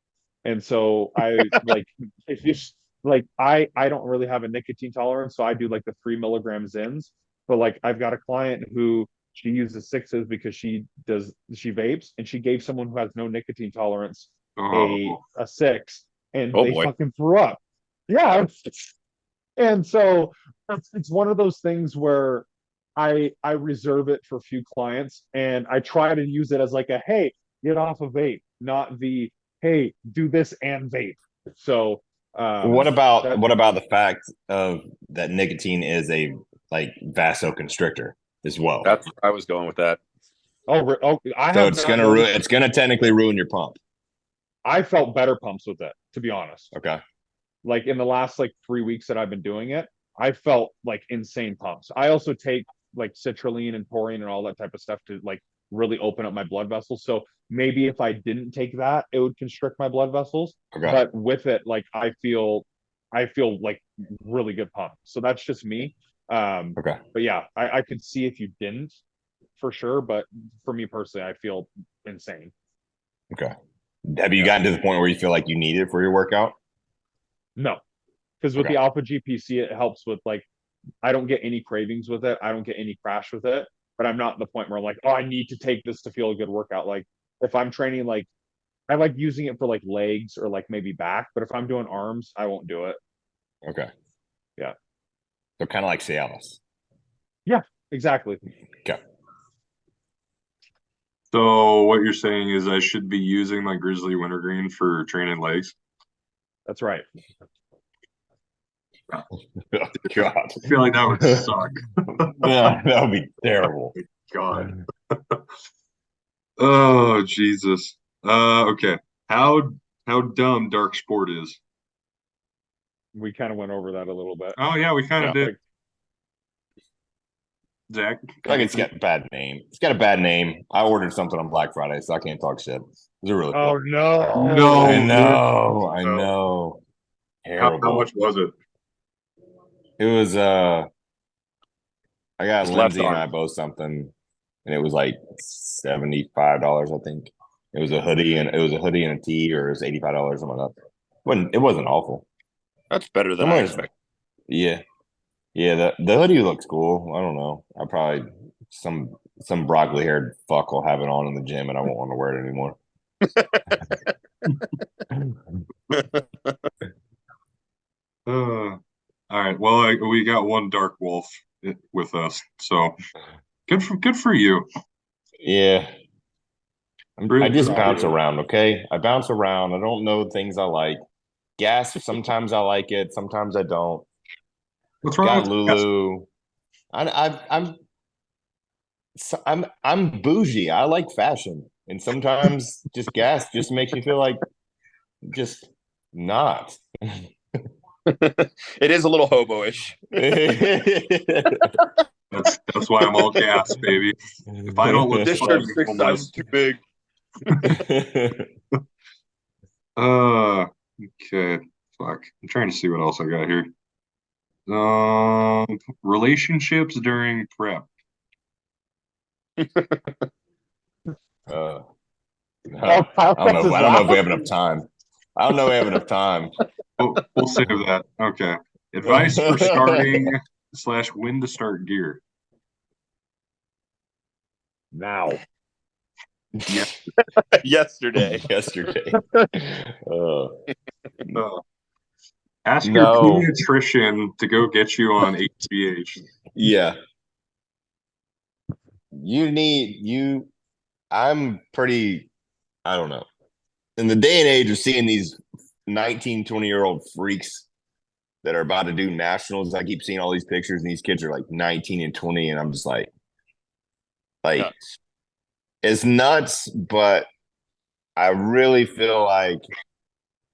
And so I like, if you like, I don't really have a nicotine tolerance, so I do like the 3 milligram Zins. But like I've got a client who she uses sixes because she vapes, and she gave someone who has no nicotine tolerance Oh, a six, and Oh they boy. fucking threw up. Yeah. And so it's one of those things where I reserve it for a few clients, and I try to use it as like a, hey, get off of vape, not the, hey, do this and vape. So What about that the fact of that nicotine is a like vasoconstrictor as well? That's I was going with that. I So have it's not gonna noticed. it's gonna technically ruin your pump. I felt better pumps with it, to be honest. Okay. Like in the last like 3 weeks that I've been doing it, I felt like insane pumps. I also take like citrulline and taurine and all that type of stuff to like really open up my blood vessels. So maybe if I didn't take that, it would constrict my blood vessels. Okay. But with it, like I feel like really good pump. So that's just me. Okay. But yeah, I could see if you didn't, for sure. But for me personally, I feel insane. Okay. Have you Yeah. gotten to the point where you feel like you need it for your workout? No, because with Okay. the alpha GPC, it helps with like, I don't get any cravings with it. I don't get any crash with it. But I'm not in the point where I'm like, oh, I need to take this to feel a good workout. Like if I'm training, like I like using it for like legs or like maybe back. But if I'm doing arms, I won't do it. Okay. Yeah. So kind of like Cialis. Yeah, exactly. Okay. so what you're saying is I should be using my Grizzly Wintergreen for training legs? That's right. Oh, God. I feel like that would suck. Yeah, that would be terrible. God. Oh, Jesus. Okay. How dumb Dark Sport is. We kind of went over that a little bit. Oh yeah, we kind of Yeah. did. Zach, Like it's got a bad name. It's got a bad name. I ordered something on Black Friday, so I can't talk shit. Is it really Oh cool? no. No. I know. I No. know. how Terrible. much was it? It was I got His left Lindsay and I arm. both something, and it was like $75, I think. It was a hoodie and a tee, or it was $85, something like that. It wasn't awful. That's better than I expected. Yeah. Yeah, the hoodie looks cool. I don't know. I probably some broccoli haired fuck will have it on in the gym, and I won't want to wear it anymore. All right. Well, we got one dark wolf with us, so good for you. Yeah, I Really just good for Proud of bounce you. you. around. Okay, I bounce around. I don't know things I like. Gas. Sometimes I like it. Sometimes I don't. What's wrong Got with gas? Lulu. I'm bougie. I like fashion, and sometimes just gas just makes me feel like just not. It is a little hobo-ish. That's why I'm all gas, baby. If I don't look This fun, shirt I'm 6 sizes homeless. too big. Uh, okay. Fuck. I'm trying to see what else I got here. Relationships during prep. uh, Oh, Kyle I don't know. cuts us I don't know if we off. have enough time. I don't know if we have enough time. We'll save that. Okay. Advice for starting slash when to start gear. Now. Yeah. Yesterday. Yesterday. Uh, Uh, ask your no. pediatrician to go get you on HGH. Yeah. You need you. I'm pretty. I don't know. In the day and age of seeing these 19, 20-year-old freaks that are about to do nationals, I keep seeing all these pictures, and these kids are like 19 and 20, and I'm just like Nuts. it's nuts. But I really feel like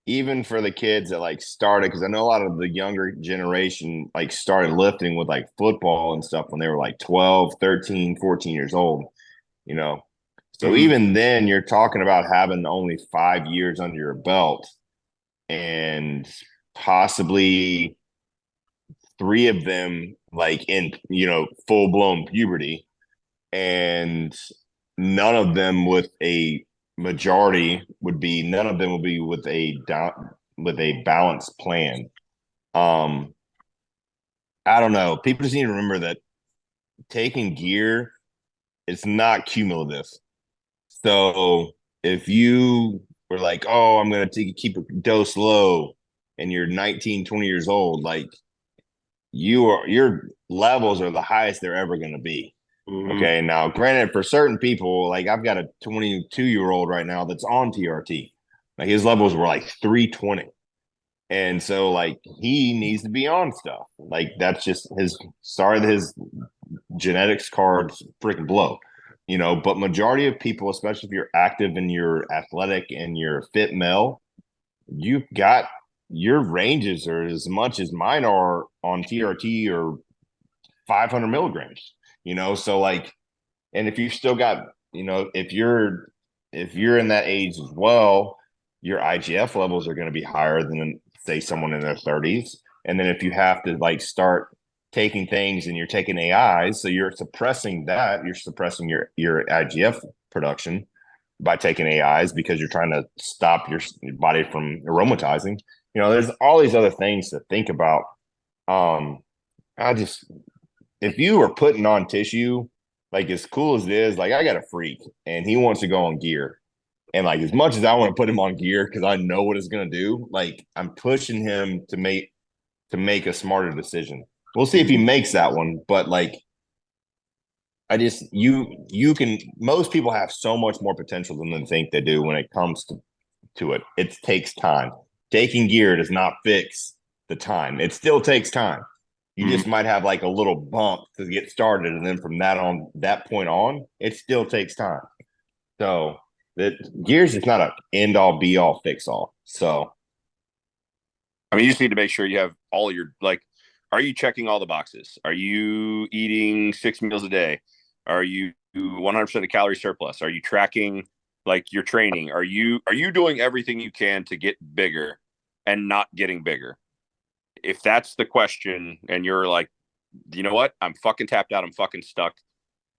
even for the kids that like started, because I know a lot of the younger generation like started lifting with like football and stuff when they were like 12, 13, 14 years old, you know. So Mhm. even then, you're talking about having only 5 years under your belt and possibly three of them like in, full blown puberty, and none of them with a none of them would be with a balanced plan. Um, I don't know. People just need to remember that taking gear is not cumulative. So if you were like, oh, I'm going to keep a dose low and you're 19, 20 years old, like your levels are the highest they're ever going to be. Mhm. Okay. Now, granted, for certain people, like I've got a 22-year-old right now that's on TRT. Like his levels were like 320. And so like he needs to be on stuff. Like that's just his genetics cards freaking blow. But majority of people, especially if you're active and you're athletic and you're a fit male, you've got your ranges are as much as mine are on TRT or 500 milligrams. So like, and if you've still got, if you're in that age as well, your IGF levels are going to be higher than say someone in their 30s. And then if you have to like start taking things and you're taking AIs, so you're suppressing your IGF production by taking AIs because you're trying to stop your body from aromatizing. There's all these other things to think about. Um, I just if you are putting on tissue, like as cool as it is, like I got a freak and he wants to go on gear. And like as much as I want to put him on gear because I know what it's gonna do, like I'm pushing him to make a smarter decision. We'll see if he makes that one, but like I just you can most people have so much more potential than they think they do when it comes to it. It takes time. Taking gear does not fix the time. It still takes time. You Mhm. just might have like a little bump to get started, and then from that point on, it still takes time. So that gears is not a end all be all fix all. So I mean, you just need to make sure you have all your like. Are you checking all the boxes? Are you eating 6 meals a day? Are you 100% of calorie surplus? Are you tracking like your training? Are you doing everything you can to get bigger and not getting bigger? If that's the question, and you're like, you know what, I'm fucking tapped out, I'm fucking stuck.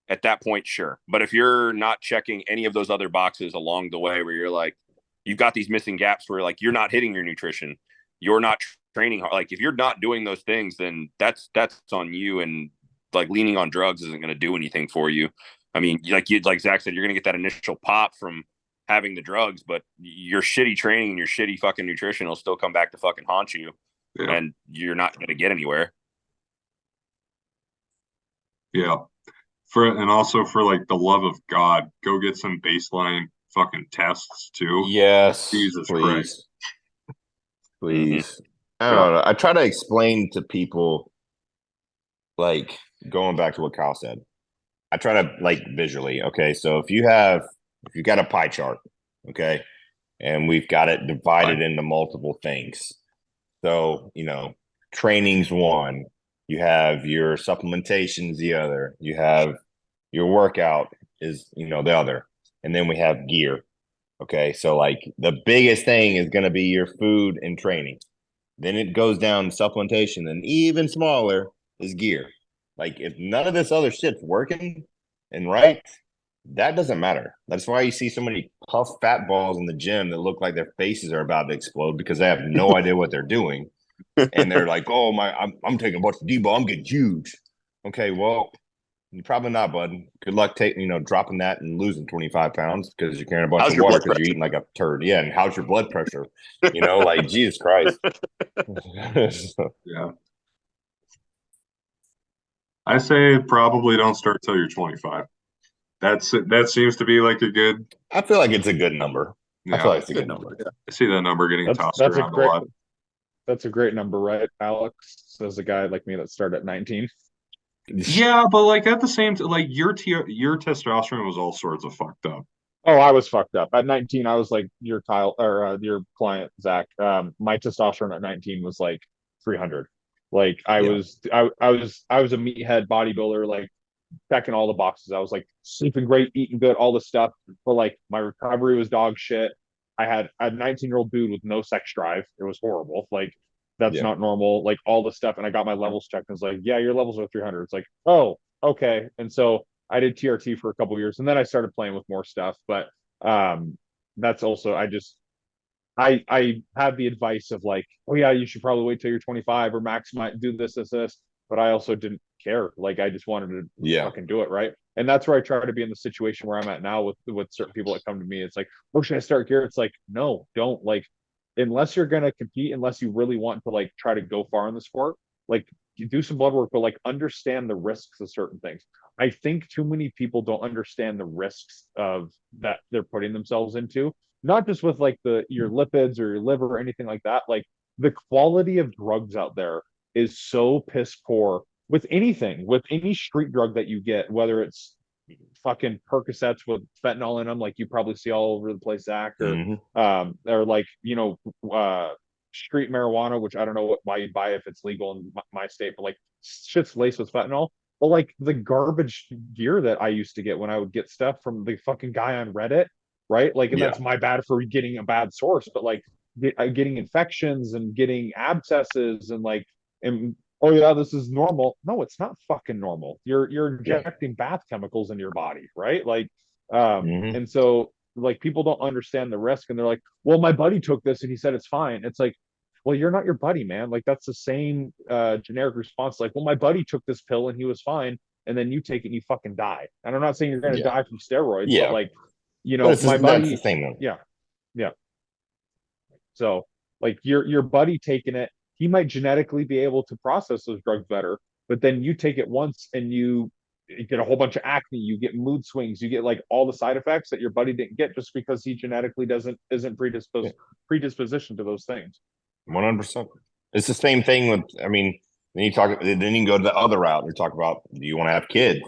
At that point, sure. But if you're not checking any of those other boxes along the way, where you're like, you've got these missing gaps where like you're not hitting your nutrition, you're not training hard. Like if you're not doing those things, then that's on you. And like leaning on drugs isn't going to do anything for you. I mean, like Zach said, you're going to get that initial pop from having the drugs, but your shitty training and your shitty fucking nutrition will still come back to fucking haunt you, and you're not going to get anywhere. Yeah. And also for like the love of God, go get some baseline fucking tests too. Yes, Jesus please. Christ. Please. I don't know. I try to explain to people, like going back to what Kyle said. I try to like visually. Okay, so if you got a pie chart, okay, and we've got it divided into multiple things. So training's one. You have your supplementations the other. You have your workout is the other, and then we have gear. Okay, so like the biggest thing is going to be your food and training. Then it goes down to supplementation, and even smaller is gear. Like if none of this other shit's working and right, that doesn't matter. That's why you see so many puff fat balls in the gym that look like their faces are about to explode because they have no idea what they're doing. And they're like, "Oh my, I'm taking a bunch of D-ball. I'm getting huge." Okay, well, you're probably not, bud. Good luck dropping that and losing 25 pounds because you're carrying a bunch of water because you're eating like a turd. Yeah, and how's your blood pressure? Like Jesus Christ. Yeah. I say probably don't start till you're 25. That seems to be like a good. I feel like it's a good number. Yeah, I feel like it's a good number. Yeah. I see that number getting tossed around a lot. That's a great number, right, Alex? Says a guy like me that started at 19. Yeah, but like at the same time, like your testosterone was all sorts of fucked up. Oh, I was fucked up. At 19, I was like your Kyle or your client, Zach. My testosterone at 19 was like 300. Like I was a meathead bodybuilder, like checking all the boxes. I was like sleeping great, eating good, all the stuff. But like my recovery was dog shit. I had a 19-year-old dude with no sex drive. It was horrible. Like that's not normal. Like all the stuff. And I got my levels checked and it's like, yeah, your levels are 300. It's like, oh, okay. And so I did TRT for a couple of years and then I started playing with more stuff. But that's also I have the advice of like, oh yeah, you should probably wait till you're 25 or maximize do this. But I also didn't care. Like I just wanted to fucking do it, right? And that's where I try to be in the situation where I'm at now with certain people that come to me. It's like, oh, should I start gear? It's like, no, don't. Like, unless you're gonna compete, unless you really want to like try to go far in the sport, like you do some blood work, but like understand the risks of certain things. I think too many people don't understand the risks of that they're putting themselves into, not just with like your lipids or your liver or anything like that. Like the quality of drugs out there is so piss poor with anything, with any street drug that you get, whether it's fucking Percocets with fentanyl in them, like you probably see all over the place, Zach, or like street marijuana, which I don't know why you'd buy if it's legal in my state, but like shit's laced with fentanyl. But like the garbage gear that I used to get when I would get stuff from the fucking guy on Reddit, right? Like, and that's my bad for getting a bad source, but like getting infections and getting abscesses and like, and oh yeah, this is normal. No, it's not fucking normal. You're injecting bath chemicals in your body, right? Like, and so like people don't understand the risk, and they're like, well, my buddy took this and he said it's fine. It's like, well, you're not your buddy, man. Like that's the same generic response. Like, well, my buddy took this pill and he was fine, and then you take it and you fucking die. And I'm not saying you're gonna die from steroids, but like, my buddy, that's the thing, though. Yeah. So like your buddy taking it, he might genetically be able to process those drugs better, but then you take it once and you get a whole bunch of acne, you get mood swings, you get like all the side effects that your buddy didn't get just because he genetically isn't predisposition to those things. 100%. It's the same thing with, I mean, then you can go to the other route and talk about, do you want to have kids?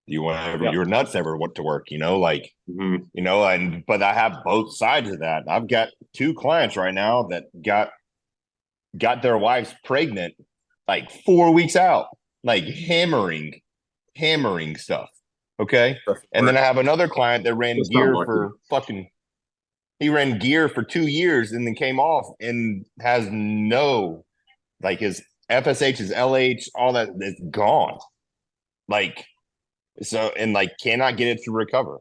Do you want to have your nuts ever want to work? Like, but I have both sides of that. I've got 2 clients right now that got their wives pregnant like 4 weeks out, like hammering stuff. Okay. And then I have another client that ran gear he ran gear for 2 years and then came off and has no, like his FSH, his LH, all that is gone. Like, so, and like cannot get it to recover,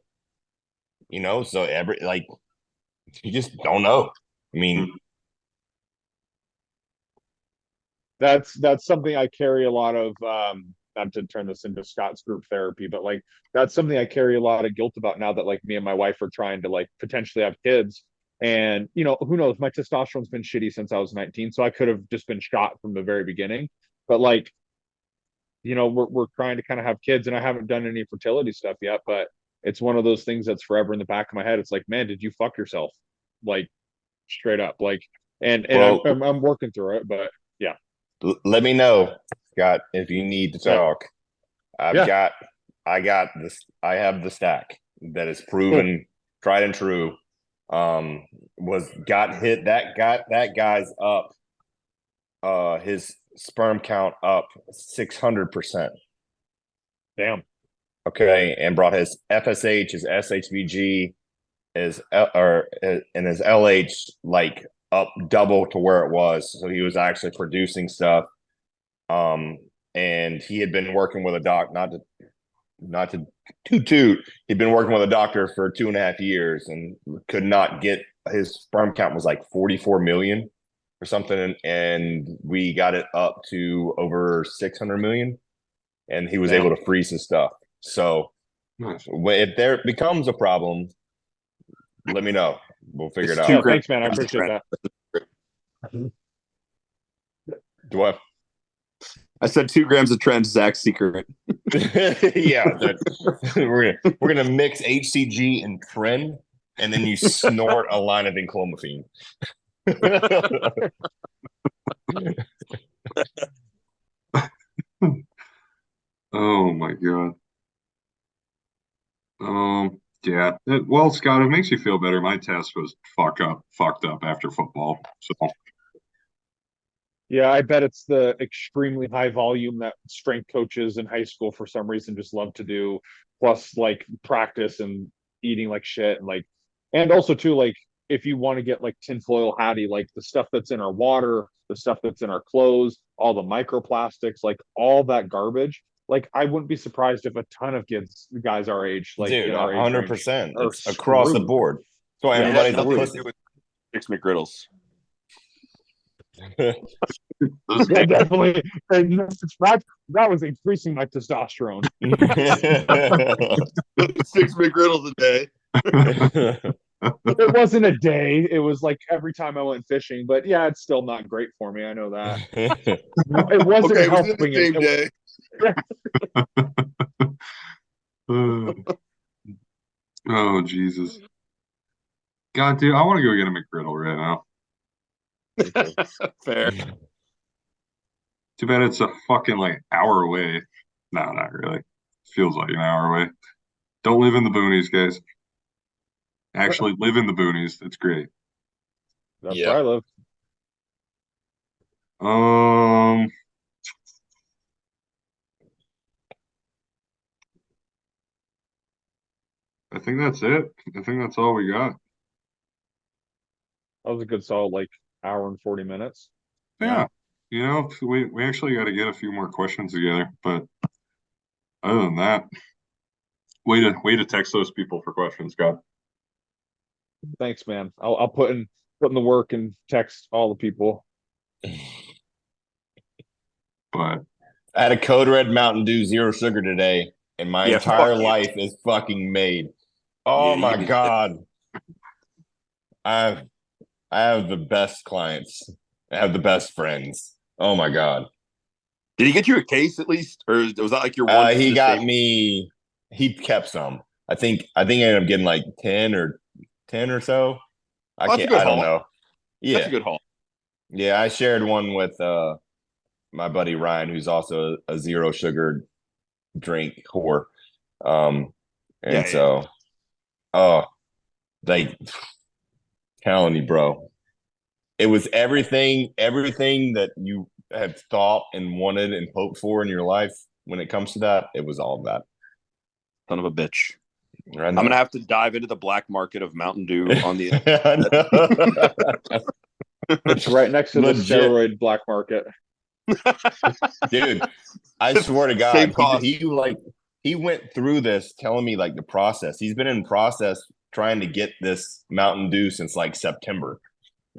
so you just don't know. I mean, that's something I carry a lot of. Not to turn this into Scott's group therapy, but like that's something I carry a lot of guilt about now that like me and my wife are trying to like potentially have kids. And who knows? My testosterone's been shitty since I was 19, so I could have just been shot from the very beginning. But like, we're trying to kind of have kids, and I haven't done any fertility stuff yet, but it's one of those things that's forever in the back of my head. It's like, man, did you fuck yourself? Like straight up, like, and Well, I'm working through it, but yeah. Let me know, Scott, if you need to talk. Yeah. I got this. I have the stack that is proven, tried and true. Got hit that got that guy's up. His sperm count up 600%. Damn. Okay, and brought his FSH, his SHBG, and his LH like up double to where it was. So he was actually producing stuff. And he had been working with a doc, not to toot. He'd been working with a doctor for 2.5 years and could not get his sperm count was like 44 million or something, and we got it up to over 600 million, and he was able to freeze his stuff. So Nice. if there becomes a problem, let me know. We'll figure it out. Yeah, thanks, man. I appreciate that. Do I? I said 2 grams of trend, Zach's secret. Yeah, we're gonna mix HCG and Tren, and then you snort a line of enclomiphene. Oh my God. Yeah. Well, Scott, it makes you feel better. My test was fucked up after football. So Yeah, I bet it's the extremely high volume that strength coaches in high school for some reason just love to do, plus like practice and eating like shit and also too like if you want to get like tinfoil hattie, like the stuff that's in our water, the stuff that's in our clothes, all the microplastics, like all that garbage. Like I wouldn't be surprised if a ton of guys our age, like Dude, in our age range, 100%. are It's across the screwed. board. So Yeah, everybody's a nothing to pussy. do with Six McGriddles. Yeah, definitely. And that was increasing my testosterone. 6 McGriddles a day. It wasn't a day. It was like every time I went fishing. But yeah, it's still not great for me. I know that. It wasn't Okay, it was in helping. the same day. oh Jesus. God, dude, I want to go get a McGriddle right now. Fair. Too bad it's a fucking like hour away. No, not really. Feels like an hour away. Don't live in the boonies, guys. Actually live in the boonies. It's great. That's Yeah. where I live. Um, I think that's it. I think that's all we got. That was a good solid like hour and 40 minutes. Yeah. We actually got to get a few more questions together, but other than that, way to text those people for questions, Scott. Thanks, man. I'll put in the work and text all the people. But I had a Code Red Mountain Dew Zero Sugar today, and my entire life is fucking made. Oh Yeah, my God. I have the best clients. I have the best friends. Oh my God. Did he get you a case at least, or was that like your one? He got me. He kept some. I think I ended up getting like 10 or so. I that's a can't. good I don't haul. know. Yeah, That's a good haul. yeah. I shared one with my buddy Ryan, who's also a zero sugar drink whore. And Yeah. so, oh, like telling you, bro, it was everything that you have thought and wanted and hoped for in your life. When it comes to that, it was all that. Son of a bitch. I'm gonna have to dive into the black market of Mountain Dew on the. It's right next to the Legit. steroid black market. Dude, I swear to Same God, cost. he went through this telling me like the process. He's been in process trying to get this Mountain Dew since like September.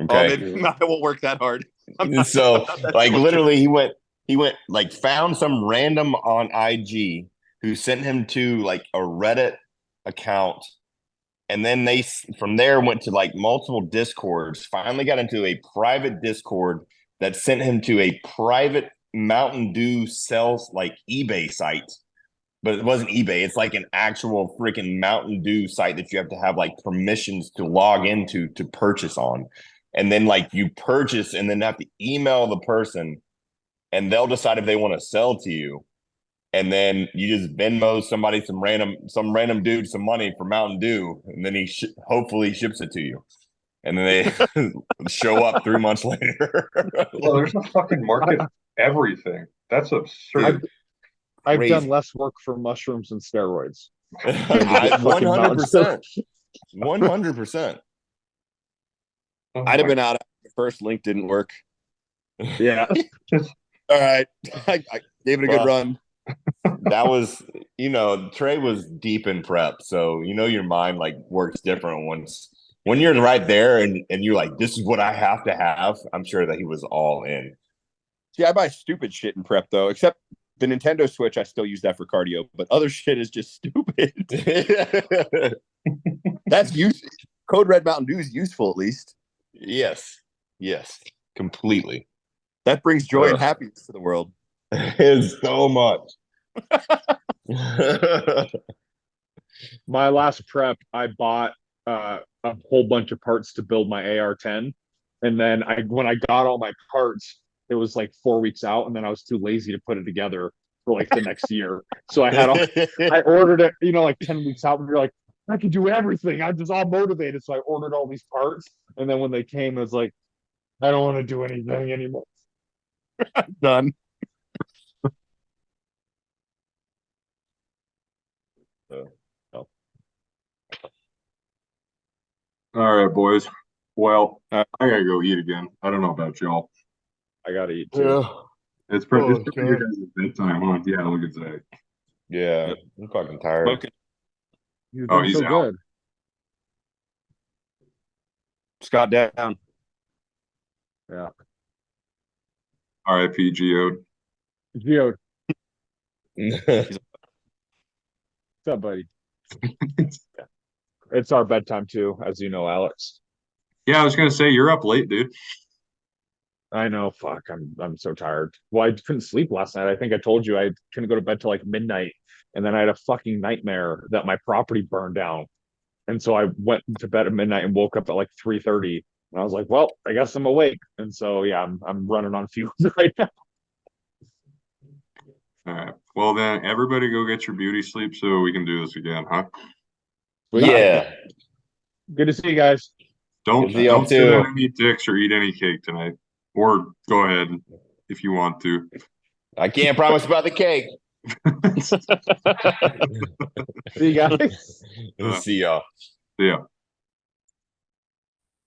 Oh, Okay. maybe I won't work that hard. So like literally he went like found some random on IG who sent him to like a Reddit account, and then they from there went to like multiple discords, finally got into a private discord that sent him to a private Mountain Dew sales like eBay site. But it wasn't eBay, it's like an actual freaking Mountain Dew site that you have to have like permissions to log into to purchase on. And then like you purchase and then have to email the person, and they'll decide if they want to sell to you. And then you just Venmo somebody some random dude some money for Mountain Dew, and then he hopefully ships it to you. And then they show up 3 months later. Well, there's a fucking market for everything. That's absurd. I've Crazy. done less work for mushrooms and steroids. 100%. 100%. I'd have been out. The first link didn't work. Yeah. All right, I gave it a good run. That was, Trey was deep in prep, so your mind like works different when you're right there and you're like, this is what I have to have. I'm sure that he was all in. See, I buy stupid shit in prep though, except the Nintendo Switch. I still use that for cardio, but other shit is just stupid. That's useful. Code Red Mountain Dew is useful, at least. Yes, completely. That brings joy and happiness to the world. It's so much. My last prep, I bought a whole bunch of parts to build my AR-10, and then when I got all my parts, it was like 4 weeks out, and then I was too lazy to put it together for like the next year. So I ordered it, like 10 weeks out, and you're like, I can do everything. I'm just all motivated. So I ordered all these parts, and then when they came, it was like, I don't want to do anything anymore. Done. All right, boys. Well, I gotta go eat again. I don't know about y'all. I gotta eat too. Yeah. It's pretty Oh, your guys' bedtime, huh? Yeah, look at that. Yeah, I'm fucking tired. Smoking. You've Oh, done he's so out. good. Scott down. Yeah. R.I.P. Geode. Gio, what's up, buddy? It's our bedtime too, as you know, Alex. Yeah, I was gonna say you're up late, dude. I know. Fuck, I'm so tired. Well, I couldn't sleep last night. I think I told you I couldn't go to bed till like midnight, and then I had a fucking nightmare that my property burned down, and so I went to bed at midnight and woke up at like 3:30, and I was like, well, I guess I'm awake, and so yeah, I'm running on fumes right now. All right. Well, then everybody go get your beauty sleep so we can do this again, huh? Yeah. Good to see you guys. Don't Good to see y'all sit on too. any dicks or eat any cake tonight. Or go ahead if you want to. I can't promise about the cake. See you guys. See y'all. Yeah.